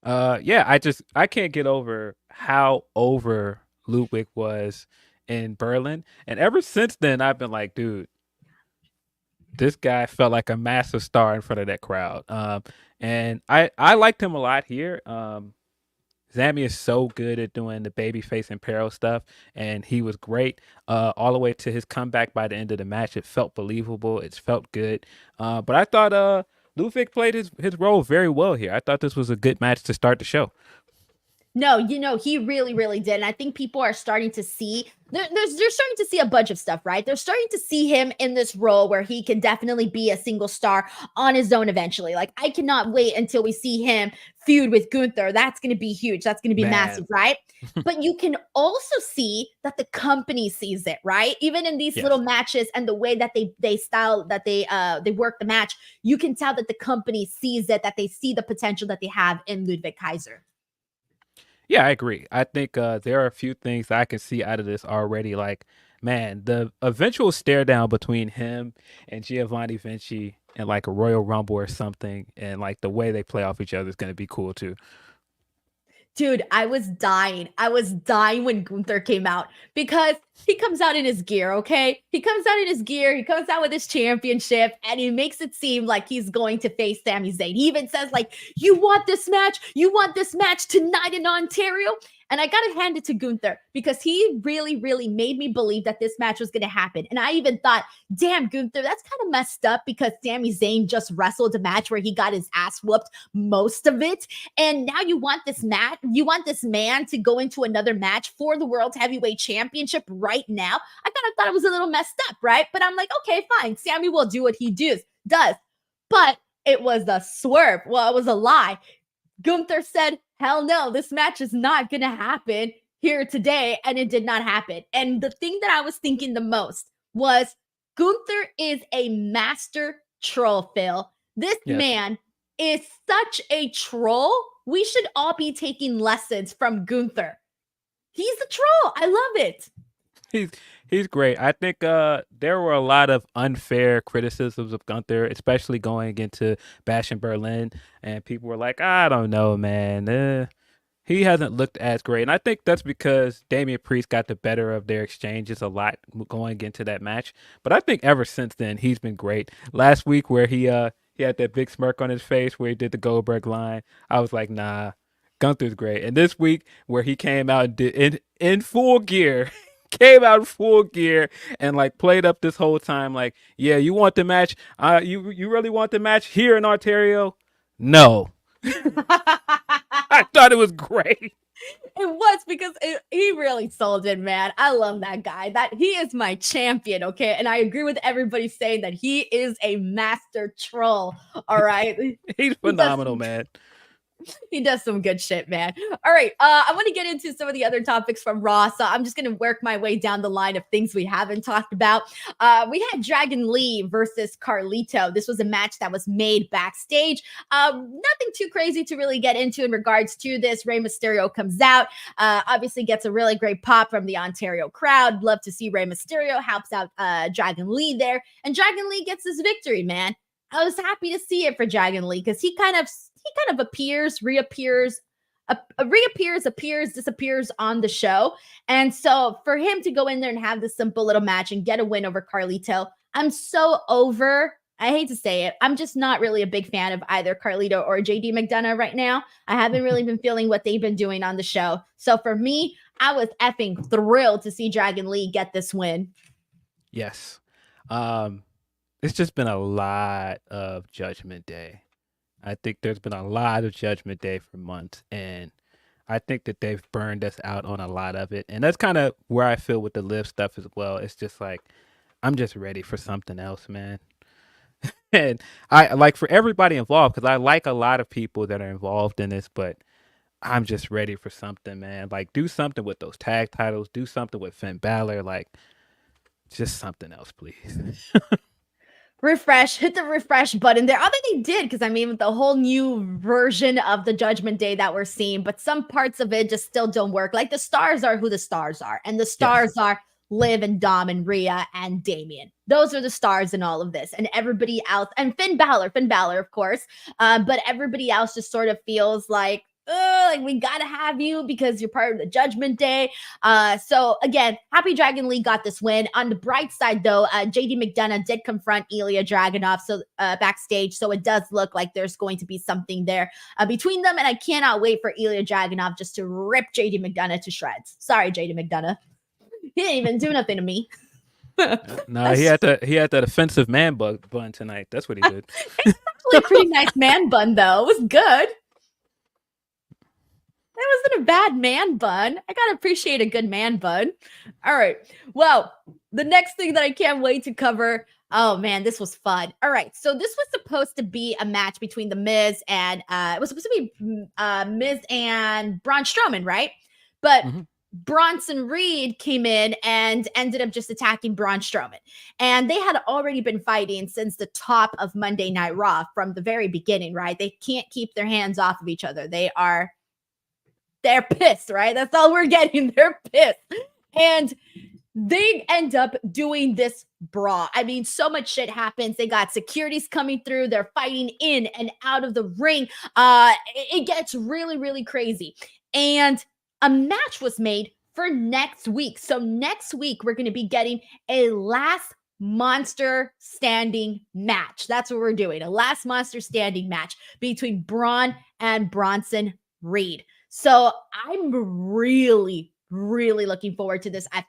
Yeah, I can't get over how over Ludwig was in Berlin. And ever since then, I've been like, dude, this guy felt like a massive star in front of that crowd. And I liked him a lot here. Sami is so good at doing the babyface and peril stuff, and he was great all the way to his comeback by the end of the match. It felt believable. It felt good. But I thought Ludwig played his role very well here. I thought this was a good match to start the show. No, he really, really did. And I think people are starting to see, they're starting to see a bunch of stuff, right? They're starting to see him in this role where he can definitely be a single star on his own eventually. Like, I cannot wait until we see him feud with Gunther. That's going to be huge. That's going to be massive, right? But you can also see that the company sees it, right? Even in these little matches and the way that they work the match, you can tell that the company sees it, that they see the potential that they have in Ludwig Kaiser. Yeah, I agree. I think there are a few things I can see out of this already. Like, man, the eventual stare down between him and Giovanni Vinci in like a Royal Rumble or something, and like the way they play off each other is going to be cool too. Dude, I was dying. I was dying when Gunther came out because he comes out in his gear, okay? He comes out in his gear, he comes out with his championship, and he makes it seem like he's going to face Sami Zayn. He even says, like, you want this match? You want this match tonight in Ontario? And I got to hand it to Gunther because he really, really made me believe that this match was going to happen. And I even thought, damn, Gunther, that's kind of messed up because Sami Zayn just wrestled a match where he got his ass whooped most of it. And now you want this match, you want this man to go into another match for the World Heavyweight Championship right now. I kind of thought it was a little messed up, right? But I'm like, okay, fine. Sami will do what he does. But it was a swerve. Well, it was a lie. Gunther said, hell no, this match is not going to happen here today. And it did not happen. And the thing that I was thinking the most was Gunther is a master troll, Phil. This man is such a troll. We should all be taking lessons from Gunther. He's a troll. I love it. He's great. I think there were a lot of unfair criticisms of Gunther, especially going into Bash in Berlin, and people were like, I don't know, man. He hasn't looked as great. And I think that's because Damian Priest got the better of their exchanges a lot going into that match. But I think ever since then, he's been great. Last week where he had that big smirk on his face where he did the Goldberg line, I was like, nah, Gunther's great. And this week where he came out and did in full gear, came out in full gear and like played up this whole time like, yeah, you want the match? You really want the match here in Ontario? No. I thought it was great. It was because he really sold it, man. I love that guy. That he is my champion, okay? And I agree with everybody saying that he is a master troll, all right? He's phenomenal, man. He does some good shit, man. All right. I want to get into some of the other topics from Raw. So I'm just going to work my way down the line of things we haven't talked about. We had Dragon Lee versus Carlito. This was a match that was made backstage. Nothing too crazy to really get into in regards to this. Rey Mysterio comes out, obviously gets a really great pop from the Ontario crowd. Love to see Rey Mysterio helps out Dragon Lee there. And Dragon Lee gets his victory, man. I was happy to see it for Dragon Lee because he kind of appears, reappears, appears, disappears on the show. And so for him to go in there and have this simple little match and get a win over Carlito, I'm so over. I hate to say it. I'm just not really a big fan of either Carlito or JD McDonough right now. I haven't really been feeling what they've been doing on the show. So for me, I was effing thrilled to see Dragon Lee get this win. Yes. It's just been a lot of Judgment Day. I think there's been a lot of Judgment Day for months, and I think that they've burned us out on a lot of it. And that's kind of where I feel with the Liv stuff as well. It's just like, I'm just ready for something else, man. And I like for everybody involved, because I like a lot of people that are involved in this, but I'm just ready for something, man. Like, do something with those tag titles. Do something with Finn Balor. Like, just something else, please. Refresh, hit the refresh button there. I think they did, because I mean, with the whole new version of the Judgment Day that we're seeing, but some parts of it just still don't work. Like the stars are who the stars are, and the stars are Liv and Dom and Rhea and Damian. Those are the stars in all of this, and everybody else, and Finn Balor, of course. But everybody else just sort of feels like we gotta have you because you're part of the Judgment Day. So again, happy Dragon Lee got this win. On the bright side, though, JD McDonough did confront Ilya Dragunov backstage, so it does look like there's going to be something there between them, and I cannot wait for Ilya Dragunov just to rip JD McDonough to shreds. Sorry, JD McDonough. He didn't even do nothing to me. No, he had that offensive man bun tonight. That's what he did. It's actually a pretty nice man bun, though. It was good. That wasn't a bad man bun. I gotta appreciate a good man bun. All right. Well, the next thing that I can't wait to cover. Oh man, this was fun. All right. So this was supposed to be a match between the Miz and it was supposed to be Miz and Braun Strowman, right? But Bronson Reed came in and ended up just attacking Braun Strowman. And they had already been fighting since the top of Monday Night Raw from the very beginning, right? They can't keep their hands off of each other. They're pissed, right? That's all we're getting. They're pissed. And they end up doing this brawl. I mean, so much shit happens. They got securities coming through. They're fighting in and out of the ring. It gets really, really crazy. And a match was made for next week. So next week, we're going to be getting a last monster standing match. That's what we're doing. A last monster standing match between Bron and Bronson Reed. So I'm really looking forward to this. I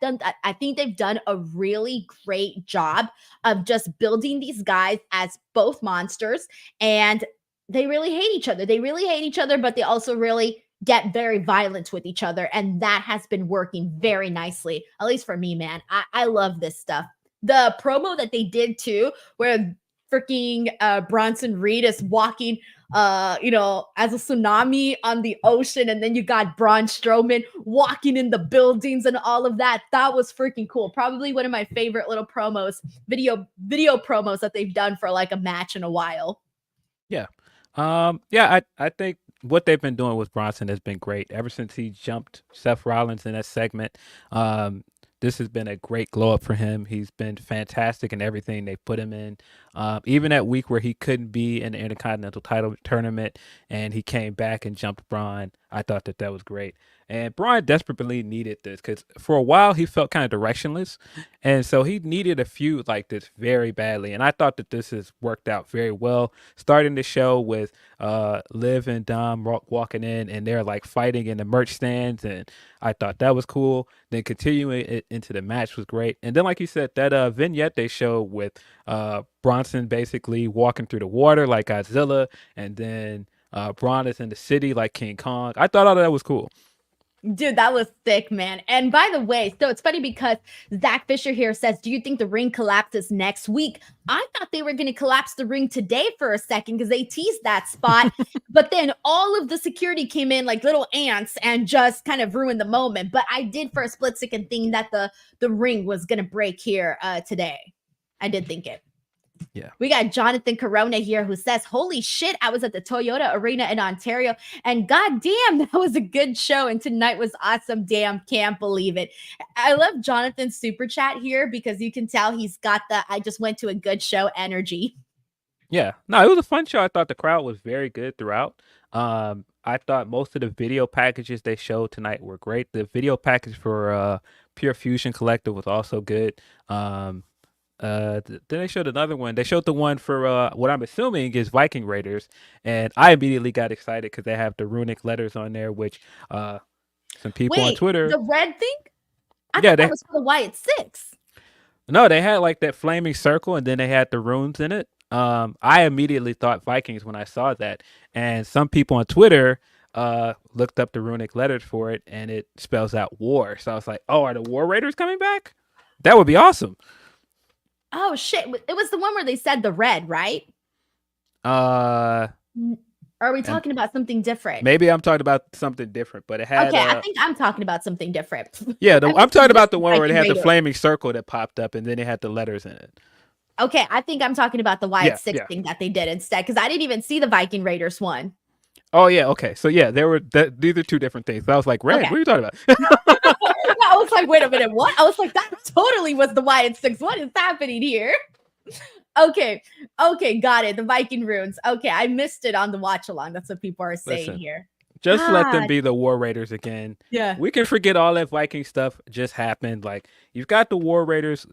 think they've done a really great job of just building these guys as both monsters, and they really hate each other. They really hate each other, but they also really get very violent with each other, and that has been working very nicely, at least for me, man. I love this stuff. The promo that they did too, where freaking Bronson Reed is walking as a tsunami on the ocean, and then you got Braun Strowman walking in the buildings and all of that. That was freaking cool. Probably one of my favorite little promos, video promos that they've done for like a match in a while. Yeah. I think what they've been doing with Bronson has been great ever since he jumped Seth Rollins in that segment. This has been a great glow up for him. He's been fantastic in everything they put him in. Even that week where he couldn't be in the Intercontinental title tournament and he came back and jumped Braun, I thought that was great. And Braun desperately needed this because for a while he felt kind of directionless. And so he needed a feud like this very badly. And I thought that this has worked out very well. Starting the show with Liv and Dom walking in and they're like fighting in the merch stands. And I thought that was cool. Then continuing it into the match was great. And then, like you said, that vignette they showed with Bronson basically walking through the water like Godzilla. And then Braun is in the city like King Kong. I thought all that was cool. Dude, that was sick, man. And by the way, so it's funny because Zach Fisher here says, do you think the ring collapses next week? I thought they were going to collapse the ring today for a second because they teased that spot. But then all of the security came in like little ants and just kind of ruined the moment. But I did for a split second think that the ring was going to break here today. I did think it. Yeah. We got Jonathan Corona here who says, holy shit, I was at the Toyota Arena in Ontario and goddamn, that was a good show. And tonight was awesome. Damn, can't believe it. I love Jonathan's super chat here because you can tell he's got the I just went to a good show energy. Yeah. No, it was a fun show. I thought the crowd was very good throughout. I thought most of the video packages they showed tonight were great. The video package for Pure Fusion Collective was also good. Then they showed another one. They showed the one for what I'm assuming is Viking Raiders, and I immediately got excited because they have the runic letters on there, which some people on Twitter. The red thing? I thought that was for the Wyatt Six. No, they had like that flaming circle, and then they had the runes in it. I immediately thought Vikings when I saw that, and some people on Twitter looked up the runic letters for it, and it spells out war. So I was like, "Oh, are the War Raiders coming back? That would be awesome." Oh shit! It was the one where they said the red, right? Or are we talking about something different? Maybe I'm talking about something different, but it had. Okay, I think I'm talking about something different. Yeah, I'm talking about the one where they had the flaming circle that popped up, and then they had the letters in it. Okay, I think I'm talking about the Wyatt Six thing that they did instead, because I didn't even see the Viking Raiders one. Oh yeah, okay. So yeah, these are two different things. So I was like, red. Okay. What are you talking about? I was like, wait a minute, what? I was like, that totally was the Wyatt Six. What is happening here? Okay, got it. The Viking runes. Okay, I missed it on the watch along. That's what people are saying here. Just let them be the War Raiders again. Yeah, we can forget all that Viking stuff just happened. Like you've got the War Raiders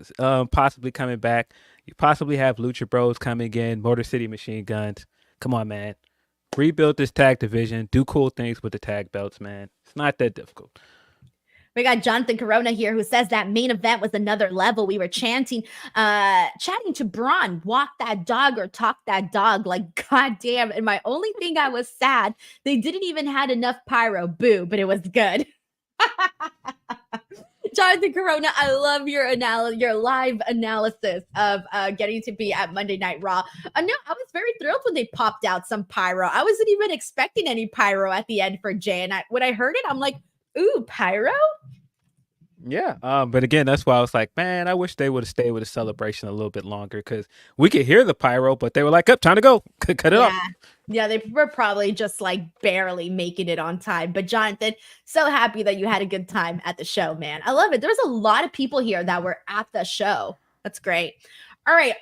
possibly coming back. You possibly have Lucha Bros coming in, Motor City Machine Guns. Come on, man. Rebuild this tag division. Do cool things with the tag belts, man. It's not that difficult. We got Jonathan Corona here who says that main event was another level. We were chatting to Braun, walk that dog or talk that dog. Like, goddamn. And my only thing I was sad, they didn't even had enough pyro. Boo, but it was good. Jonathan Corona, I love your live analysis of getting to be at Monday Night Raw. No, I was very thrilled when they popped out some pyro. I wasn't even expecting any pyro at the end for Jey. And when I heard it, I'm like, ooh, pyro? Yeah. But again, that's why I was like, man, I wish they would have stayed with the celebration a little bit longer because we could hear the pyro, but they were like, up, time to go. Cut it off. Yeah, they were probably just like barely making it on time. But Jonathan, so happy that you had a good time at the show, man. I love it. There was a lot of people here that were at the show. That's great. All right.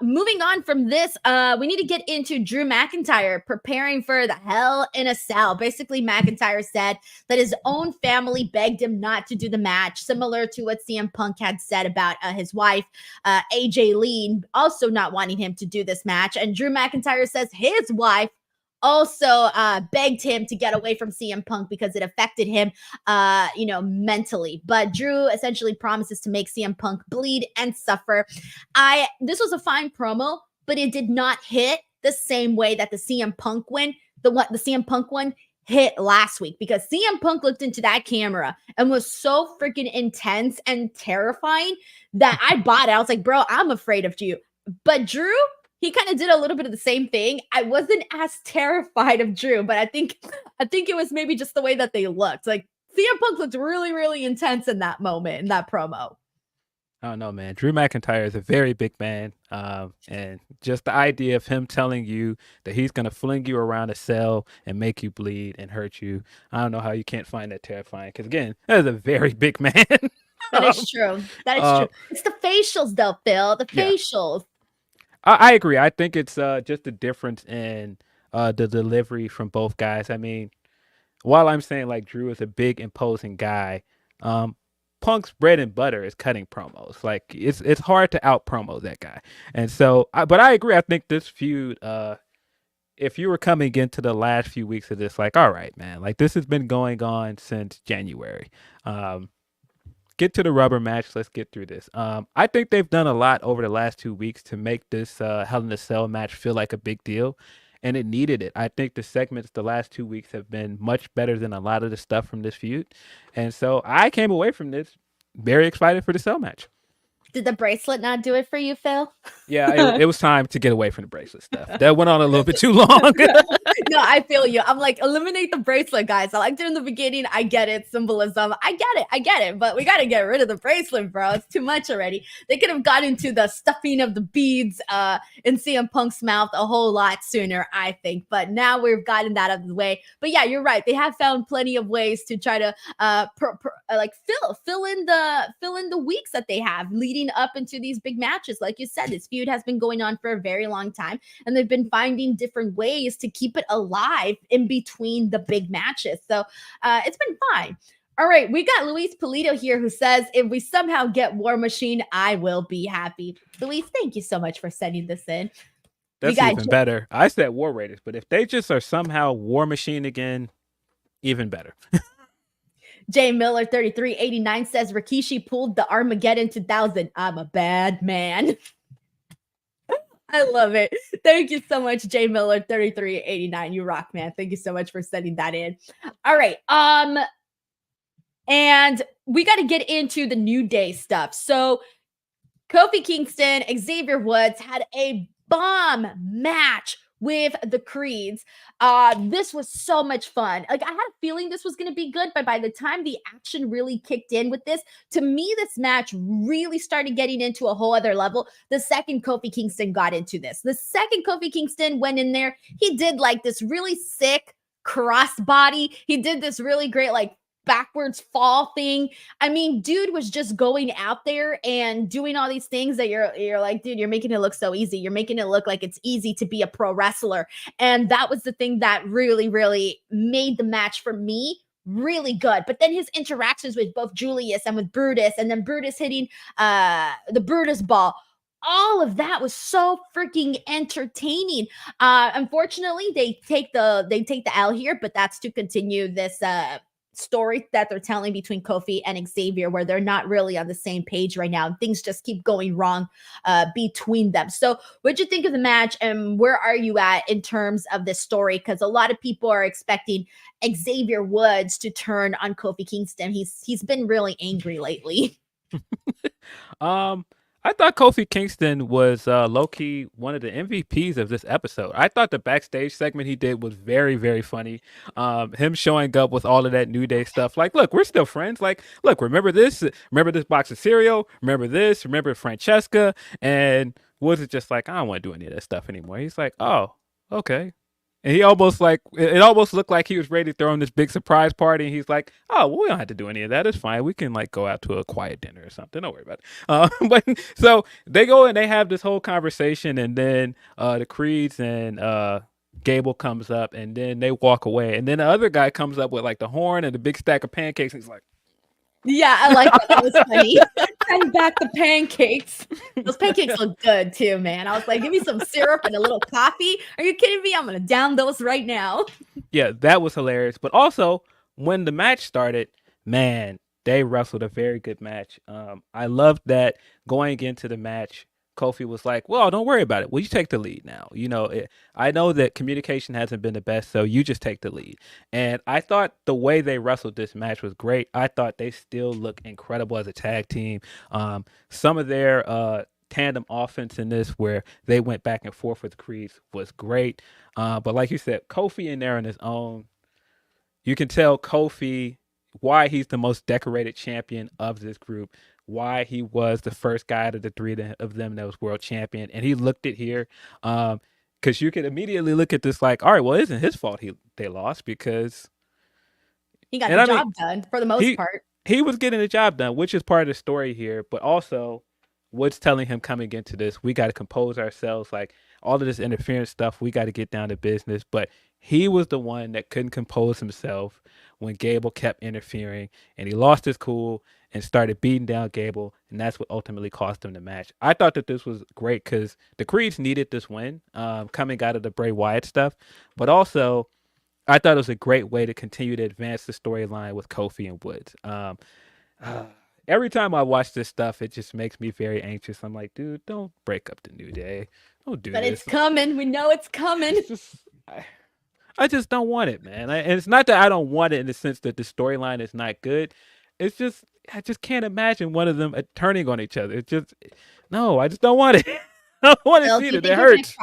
Moving on from this, we need to get into Drew McIntyre preparing for the Hell in a Cell. Basically, McIntyre said that his own family begged him not to do the match, similar to what CM Punk had said about his wife, AJ Lee, also not wanting him to do this match. And Drew McIntyre says his wife also begged him to get away from CM Punk because it affected him, mentally. But Drew essentially promises to make CM Punk bleed and suffer. This was a fine promo, but it did not hit the same way that the CM Punk one hit last week, because CM Punk looked into that camera and was so freaking intense and terrifying that I bought it. I was like, bro, I'm afraid of you. But Drew, he kind of did a little bit of the same thing. I wasn't as terrified of Drew, but I think it was maybe just the way that they looked. Like CM Punk looked really, really intense in that moment, in that promo. I don't know, man. Drew McIntyre is a very big man. And just the idea of him telling you that he's going to fling you around a cell and make you bleed and hurt you, I don't know how you can't find that terrifying. Because, again, that is a very big man. That is true. That is true. It's the facials, though, Phil. The facials. I agree. I think it's just a difference in the delivery from both guys. I mean, while I'm saying like Drew is a big, imposing guy, Punk's bread and butter is cutting promos. Like it's hard to out promo that guy. And so, but I agree. I think this feud, if you were coming into the last few weeks of this, like, all right, man, like this has been going on since January. Get to the rubber match. Let's get through this. I think they've done a lot over the last 2 weeks to make this Hell in a Cell match feel like a big deal, and it needed it. I think the segments the last 2 weeks have been much better than a lot of the stuff from this feud, and so I came away from this very excited for the Cell match. Did the bracelet not do it for you, Phil? Yeah, it was time to get away from the bracelet stuff. That went on a little bit too long. No, I feel you. I'm like, eliminate the bracelet, guys. I liked it in the beginning. I get it. Symbolism. I get it. But we got to get rid of the bracelet, bro. It's too much already. They could have got into the stuffing of the beads in CM Punk's mouth a whole lot sooner, I think. But now we've gotten that out of the way. But yeah, you're right. They have found plenty of ways to try to fill in the weeks that they have leading up into these big matches. Like you said, this feud has been going on for a very long time, and they've been finding different ways to keep it alive in between the big matches. So it's been fine. All right, we got Luis Polito here who says, if we somehow get War Machine, I will be happy. Luis, thank you so much for sending this in. That's even better. I said War Raiders, but if they just are somehow War Machine again, even better. Jay Miller 3389 says Rikishi pulled the Armageddon 2000. I'm a bad man. I love it. Thank you so much, Jay Miller 3389. You rock, man. Thank you so much for sending that in. All right. And we got to get into the New Day stuff. So Kofi Kingston, Xavier Woods had a bomb match with the Creeds. This was so much fun. Like, I had a feeling this was going to be good, but by the time the action really kicked in with this, to me, this match really started getting into a whole other level the second Kofi Kingston got into this. The second Kofi Kingston went in there, he did like this really sick crossbody. He did this really great, like, backwards fall thing. I mean, dude was just going out there and doing all these things that you're like, dude, you're making it look so easy. You're making it look like it's easy to be a pro wrestler. And that was the thing that really, really made the match for me really good. But then his interactions with both Julius and with Brutus, and then Brutus hitting the Brutus ball, all of that was so freaking entertaining. Unfortunately, they take the L here, but that's to continue this story that they're telling between Kofi and Xavier, where they're not really on the same page right now. Things just keep going wrong between them. So what'd you think of the match, and where are you at in terms of this story? Because a lot of people are expecting Xavier Woods to turn on Kofi Kingston. He's been really angry lately. I thought Kofi Kingston was low-key one of the MVPs of this episode. I thought the backstage segment he did was very, very funny. Him showing up with all of that New Day stuff. Like, look, we're still friends. Like, look, remember this? Remember this box of cereal? Remember this? Remember Francesca? And Woods is just like, I don't want to do any of that stuff anymore. He's like, oh, okay. And he almost like it almost looked like he was ready to throw him this big surprise party. And he's like, "Oh, well, we don't have to do any of that. It's fine. We can like go out to a quiet dinner or something. Don't worry about it." But so they go and they have this whole conversation, and then the Creeds and Gable comes up, and then they walk away, and then the other guy comes up with like the horn and the big stack of pancakes. And he's like, Yeah, I like that. That was funny. Send back the pancakes. Those pancakes look good too, man. I was like, give me some syrup and a little coffee. Are you kidding me? I'm gonna down those right now. yeah, that was hilarious. But also, when the match started, man, they wrestled a very good match. I loved that going into the match, Kofi was like, "Well, don't worry about it. Well, you take the lead now. I know that communication hasn't been the best, so you just take the lead." And I thought the way they wrestled this match was great. I thought they still look incredible as a tag team. Some of their tandem offense in this, where they went back and forth with Creeds, was great. But like you said, Kofi in there on his own, you can tell Kofi why he's the most decorated champion of this group, why he was the first guy out of the three of them that was world champion. And he looked it here because you could immediately look at this like, all right, well, it isn't his fault they lost because he got the job done for the most part. He was getting the job done, which is part of the story here. But also, what's telling him coming into this, we got to compose ourselves. Like all of this interference stuff, we got to get down to business. But he was the one that couldn't compose himself when Gable kept interfering, and he lost his cool and started beating down Gable, and that's what ultimately cost him the match. I thought that this was great because the Creeds needed this win coming out of the Bray Wyatt stuff, but also I thought it was a great way to continue to advance the storyline with Kofi and Woods. Every time I watch this stuff, it just makes me very anxious. I'm like, dude, don't break up the New Day. Don't do this. But it's coming. We know it's coming. I just don't want it, man. And it's not that I don't want it in the sense that the storyline is not good. It's just I just can't imagine one of them turning on each other. No, I just don't want it. I don't want to see it. It hurts.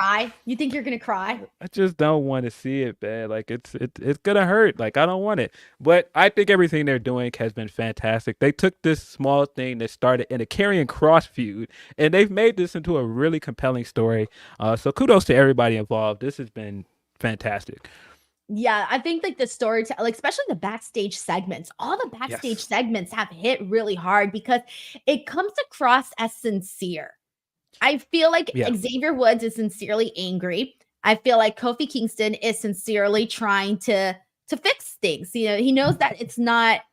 You think you're gonna cry? I just don't want to see it, man. Like it's gonna hurt. Like I don't want it. But I think everything they're doing has been fantastic. They took this small thing that started in a Karrion Kross feud, and they've made this into a really compelling story. So kudos to everybody involved. This has been fantastic. Yeah, I think like the storytelling, like especially the backstage segments, all the backstage segments have hit really hard because it comes across as sincere. I feel like Xavier Woods is sincerely angry. I feel like Kofi Kingston is sincerely trying to fix things. He knows that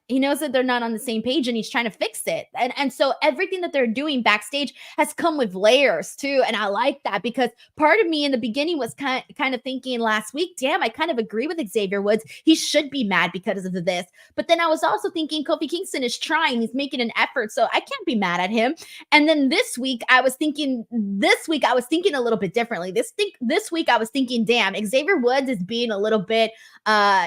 he knows that they're not on the same page and he's trying to fix it. And so everything that they're doing backstage has come with layers too. And I like that because part of me in the beginning was kind of thinking last week, damn, I kind of agree with Xavier Woods. He should be mad because of this. But then I was also thinking Kofi Kingston is trying, he's making an effort. So I can't be mad at him. And then this week I was thinking a little bit differently. This week I was thinking, damn, Xavier Woods is being a little bit,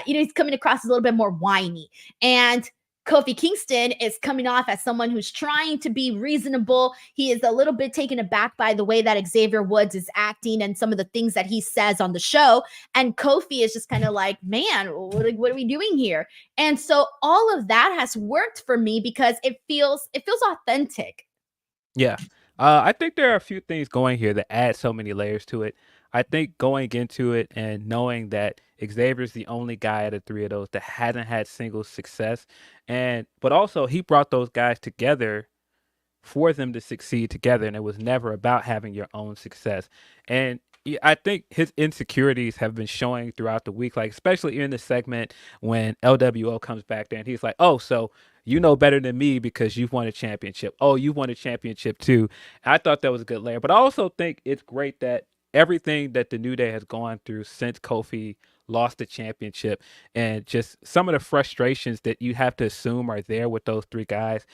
he's coming across a little bit more whiny. And Kofi Kingston is coming off as someone who's trying to be reasonable. He is a little bit taken aback by the way that Xavier Woods is acting and some of the things that he says on the show. And Kofi is just kind of like, man, what are we doing here? And so all of that has worked for me because it feels authentic. Yeah. I think there are a few things going here that add so many layers to it. I think going into it and knowing that Xavier's the only guy out of three of those that hasn't had single success, but also he brought those guys together for them to succeed together, and it was never about having your own success. And I think his insecurities have been showing throughout the week, like especially in the segment when LWO comes back there and he's like, "Oh, so you know better than me because you've won a championship. Oh, you won a championship too." And I thought that was a good layer, but I also think it's great that everything that the New Day has gone through since Kofi lost the championship and just some of the frustrations that you have to assume are there with those three guys.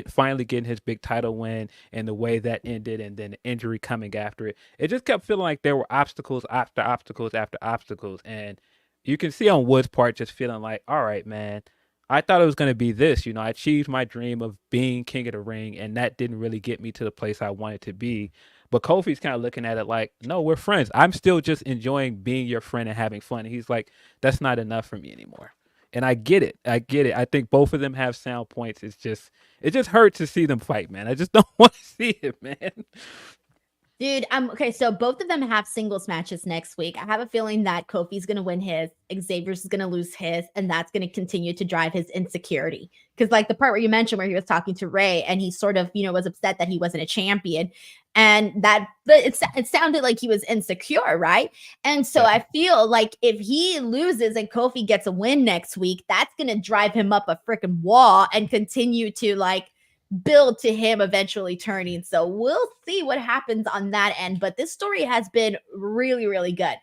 Finally getting his big title win and the way that ended and then the injury coming after it. It just kept feeling like there were obstacles after obstacles after obstacles. And you can see on Wood's part just feeling like, all right, man, I thought it was going to be this. I achieved my dream of being king of the ring, and that didn't really get me to the place I wanted to be. But Kofi's kind of looking at it like, no, we're friends. I'm still just enjoying being your friend and having fun. And he's like, that's not enough for me anymore. And I get it. I think both of them have sound points. It just hurts to see them fight, man. I just don't want to see it, man. Dude, okay. So both of them have singles matches next week. I have a feeling that Kofi's going to win his, Xavier's is going to lose his, and that's going to continue to drive his insecurity. Because like the part where you mentioned where he was talking to Ray and he sort of, was upset that he wasn't a champion, and but it sounded like he was insecure, right? And so I feel like if he loses and Kofi gets a win next week, that's going to drive him up a freaking wall and continue to like build to him eventually turning. So we'll see what happens on that end. But this story has been really, really good.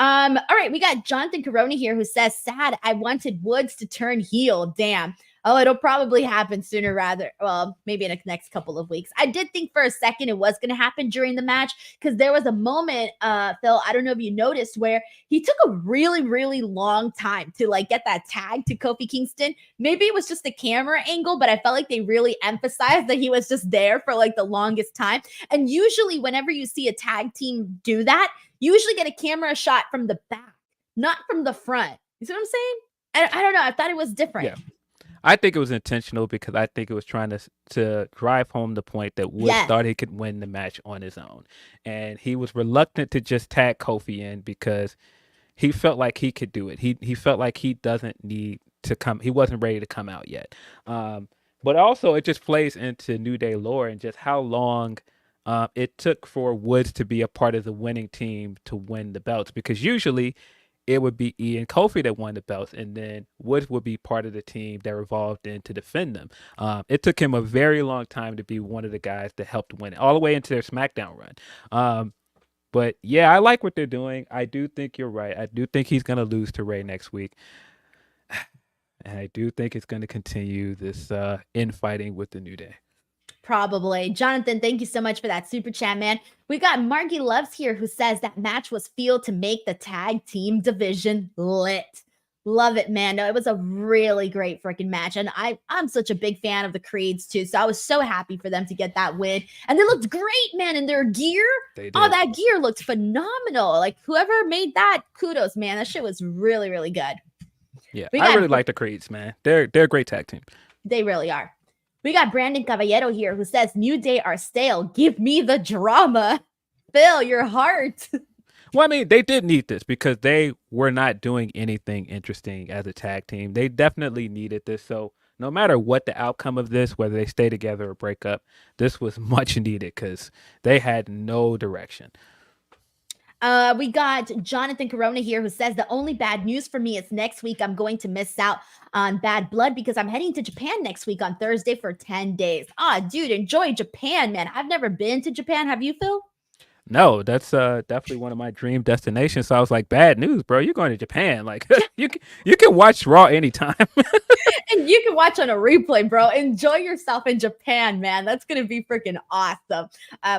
All right, we got Jonathan Corona here who says, sad, I wanted Woods to turn heel. Damn. Oh, it'll probably happen sooner rather. Well, maybe in the next couple of weeks. I did think for a second it was going to happen during the match because there was a moment, Phil, I don't know if you noticed, where he took a really, really long time to like get that tag to Kofi Kingston. Maybe it was just the camera angle, but I felt like they really emphasized that he was just there for like the longest time. And usually whenever you see a tag team do that, you usually get a camera shot from the back, not from the front. You see what I'm saying? I don't know. I thought it was different. Yeah. I think it was intentional because I think it was trying to drive home the point that Woods thought he could win the match on his own. And he was reluctant to just tag Kofi in because he felt like he could do it. He felt like he doesn't need to come. He wasn't ready to come out yet. But also it just plays into New Day lore and just how long it took for Woods to be a part of the winning team to win the belts, because usually it would be Ian Kofi that won the belts, and then Woods would be part of the team that revolved in to defend them. It took him a very long time to be one of the guys that helped win it, all the way into their SmackDown run. But yeah, I like what they're doing. I do think you're right. I do think he's going to lose to Ray next week. And I do think it's going to continue this infighting with the New Day. Probably. Jonathan, thank you so much for that super chat, man. We got Margie Loves here who says that match was fueled to make the tag team division lit. Love it, man. No, it was a really great freaking match. And I'm such a big fan of the Creeds too. So I was so happy for them to get that win. And they looked great, man, in their gear. They did. Oh, that gear looked phenomenal. Like whoever made that, kudos, man. That shit was really, really good. Yeah, I really like the Creeds, man. They're a great tag team. They really are. We got Brandon Caballero here who says, New Day are stale. Give me the drama. Phil, your heart. Well, I mean, they did need this because they were not doing anything interesting as a tag team. They definitely needed this. So no matter what the outcome of this, whether they stay together or break up, this was much needed because they had no direction. We got Jonathan Corona here who says the only bad news for me is next week I'm going to miss out on Bad Blood because I'm heading to Japan next week on Thursday for 10 days. Dude, enjoy Japan, man. I've never been to Japan. Have you, Phil? No, that's definitely one of my dream destinations. So I was like, bad news, bro. You're going to Japan. Like you can watch Raw anytime. And you can watch on a replay, bro. Enjoy yourself in Japan, man. That's going to be freaking awesome.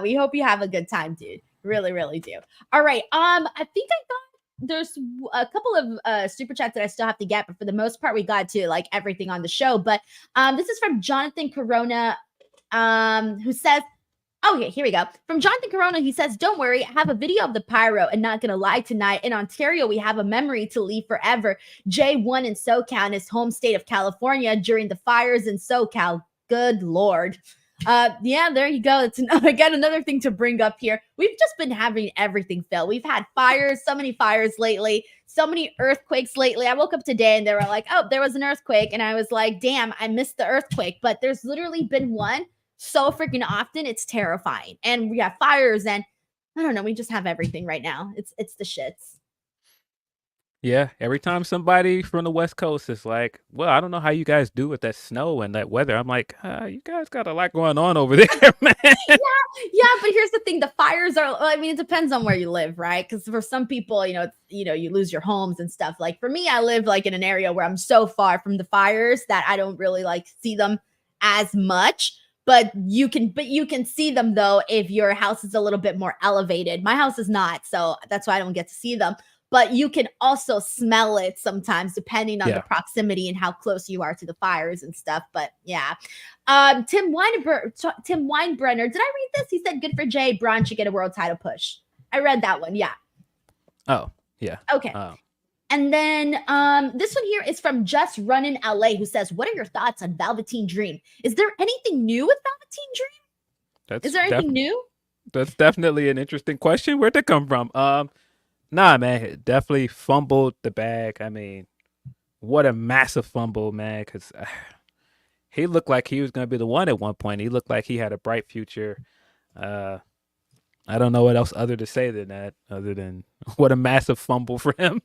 We hope you have a good time, dude. Really, really do. All right. I think I got there's a couple of super chats that I still have to get, but for the most part, we got to like everything on the show. But this is from Jonathan Corona, who says, oh, yeah, here we go. From Jonathan Corona, he says, don't worry, I have a video of the pyro and not gonna lie tonight. In Ontario, we have a memory to leave forever. Jay won in SoCal in his home state of California during the fires in SoCal. Good Lord. Yeah, there you go. It's again another thing to bring up here. We've just been having everything, Phil. We've had fires, so many fires lately, so many earthquakes lately. I woke up today and they were like, oh, there was an earthquake. And I was like, damn, I missed the earthquake. But there's literally been one so freaking often. It's terrifying. And we have fires and I don't know. We just have everything right now. It's the shits. Yeah, every time somebody from the West Coast is like, well, I don't know how you guys do with that snow and that weather. I'm like, you guys got a lot going on over there, man. Yeah, but here's the thing. The fires are, I mean, it depends on where you live, right? Because for some people, you lose your homes and stuff. Like for me, I live like in an area where I'm so far from the fires that I don't really like see them as much. But you can see them though if your house is a little bit more elevated. My house is not, so that's why I don't get to see them. But you can also smell it sometimes depending on the proximity and how close you are to the fires and stuff. But yeah. Tim Weinbrenner, did I read this? He said, good for Jay. Bron should get a world title push. I read that one. Yeah. Oh, yeah. Okay. And then this one here is from Just Runnin' LA, who says, what are your thoughts on Velveteen Dream? Is there anything new with Velveteen Dream? Is there anything new? That's definitely an interesting question. Where'd that come from? Nah, man, it definitely fumbled the bag. I mean, what a massive fumble, man, because he looked like he was going to be the one at one point. He looked like he had a bright future. I don't know what else other to say than that, other than what a massive fumble for him.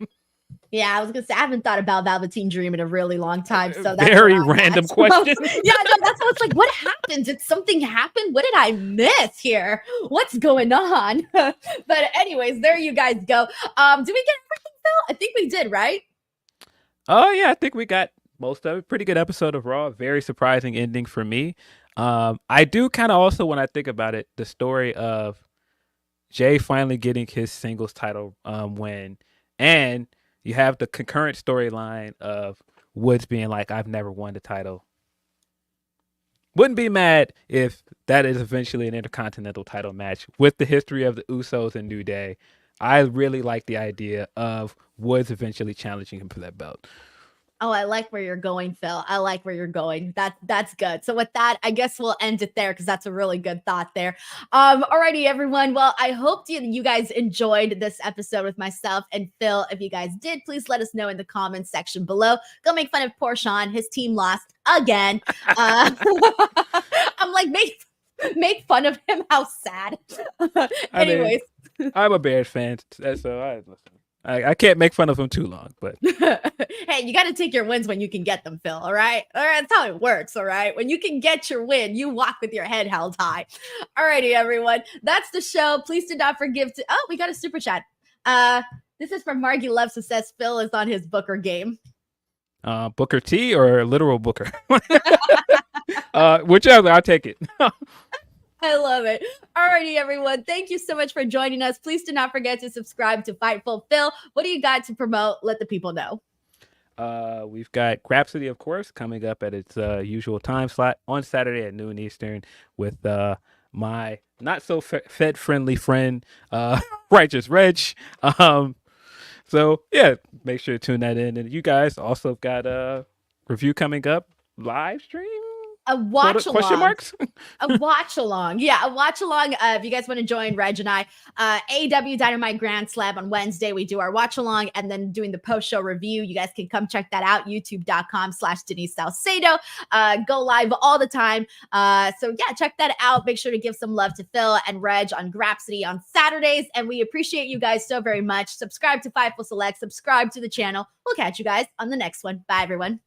Yeah, I was gonna say I haven't thought about Velveteen Dream in a really long time. So that's very random question. Yeah, no, that's what's like. What happened? Did something happen? What did I miss here? What's going on? But anyways, there you guys go. Did we get everything, Phil? I think we did, right? Oh yeah, I think we got most of it. Pretty good episode of Raw. Very surprising ending for me. I do kind of also, when I think about it, the story of Jey finally getting his singles title win, and you have the concurrent storyline of Woods being like, I've never won the title. Wouldn't be mad if that is eventually an Intercontinental title match with the history of the Usos and New Day. I really like the idea of Woods eventually challenging him for that belt. Oh, I like where you're going, Phil. I like where you're going. That's good. So with that, I guess we'll end it there because that's a really good thought there. Alrighty, everyone. Well, I hope you guys enjoyed this episode with myself and Phil. If you guys did, please let us know in the comments section below. Go make fun of poor Sean. His team lost again. I'm like, make fun of him. How sad. Anyways. I'm a Bears fan, so I can't make fun of him too long, but hey, you got to take your wins when you can get them, Phil. All right, that's how it works. All right, when you can get your win, you walk with your head held high. All righty, everyone, that's the show. Please do not forgive to. Oh, we got a super chat. This is from Margie Loves, who says Phil is on his Booker game. Booker T or literal Booker, whichever. I'll take it. I love it. Alrighty, everyone. Thank you so much for joining us. Please do not forget to subscribe to Fightful. Phil, what do you got to promote? Let the people know. We've got Grapsody, of course, coming up at its usual time slot on Saturday at noon Eastern with my not so Fed-friendly friend, Righteous Reg. So, yeah, make sure to tune that in. And you guys also got a review coming up, live stream? A watch along. Question marks? A watch along. Yeah, a watch along. If you guys want to join Reg and I, AEW Dynamite Grand Slam on Wednesday, we do our watch along and then doing the post show review. You guys can come check that out. YouTube.com/Denise Salcedo. Go live all the time. So yeah, check that out. Make sure to give some love to Phil and Reg on Grapsody on Saturdays. And we appreciate you guys so very much. Subscribe to Fightful Select. Subscribe to the channel. We'll catch you guys on the next one. Bye, everyone.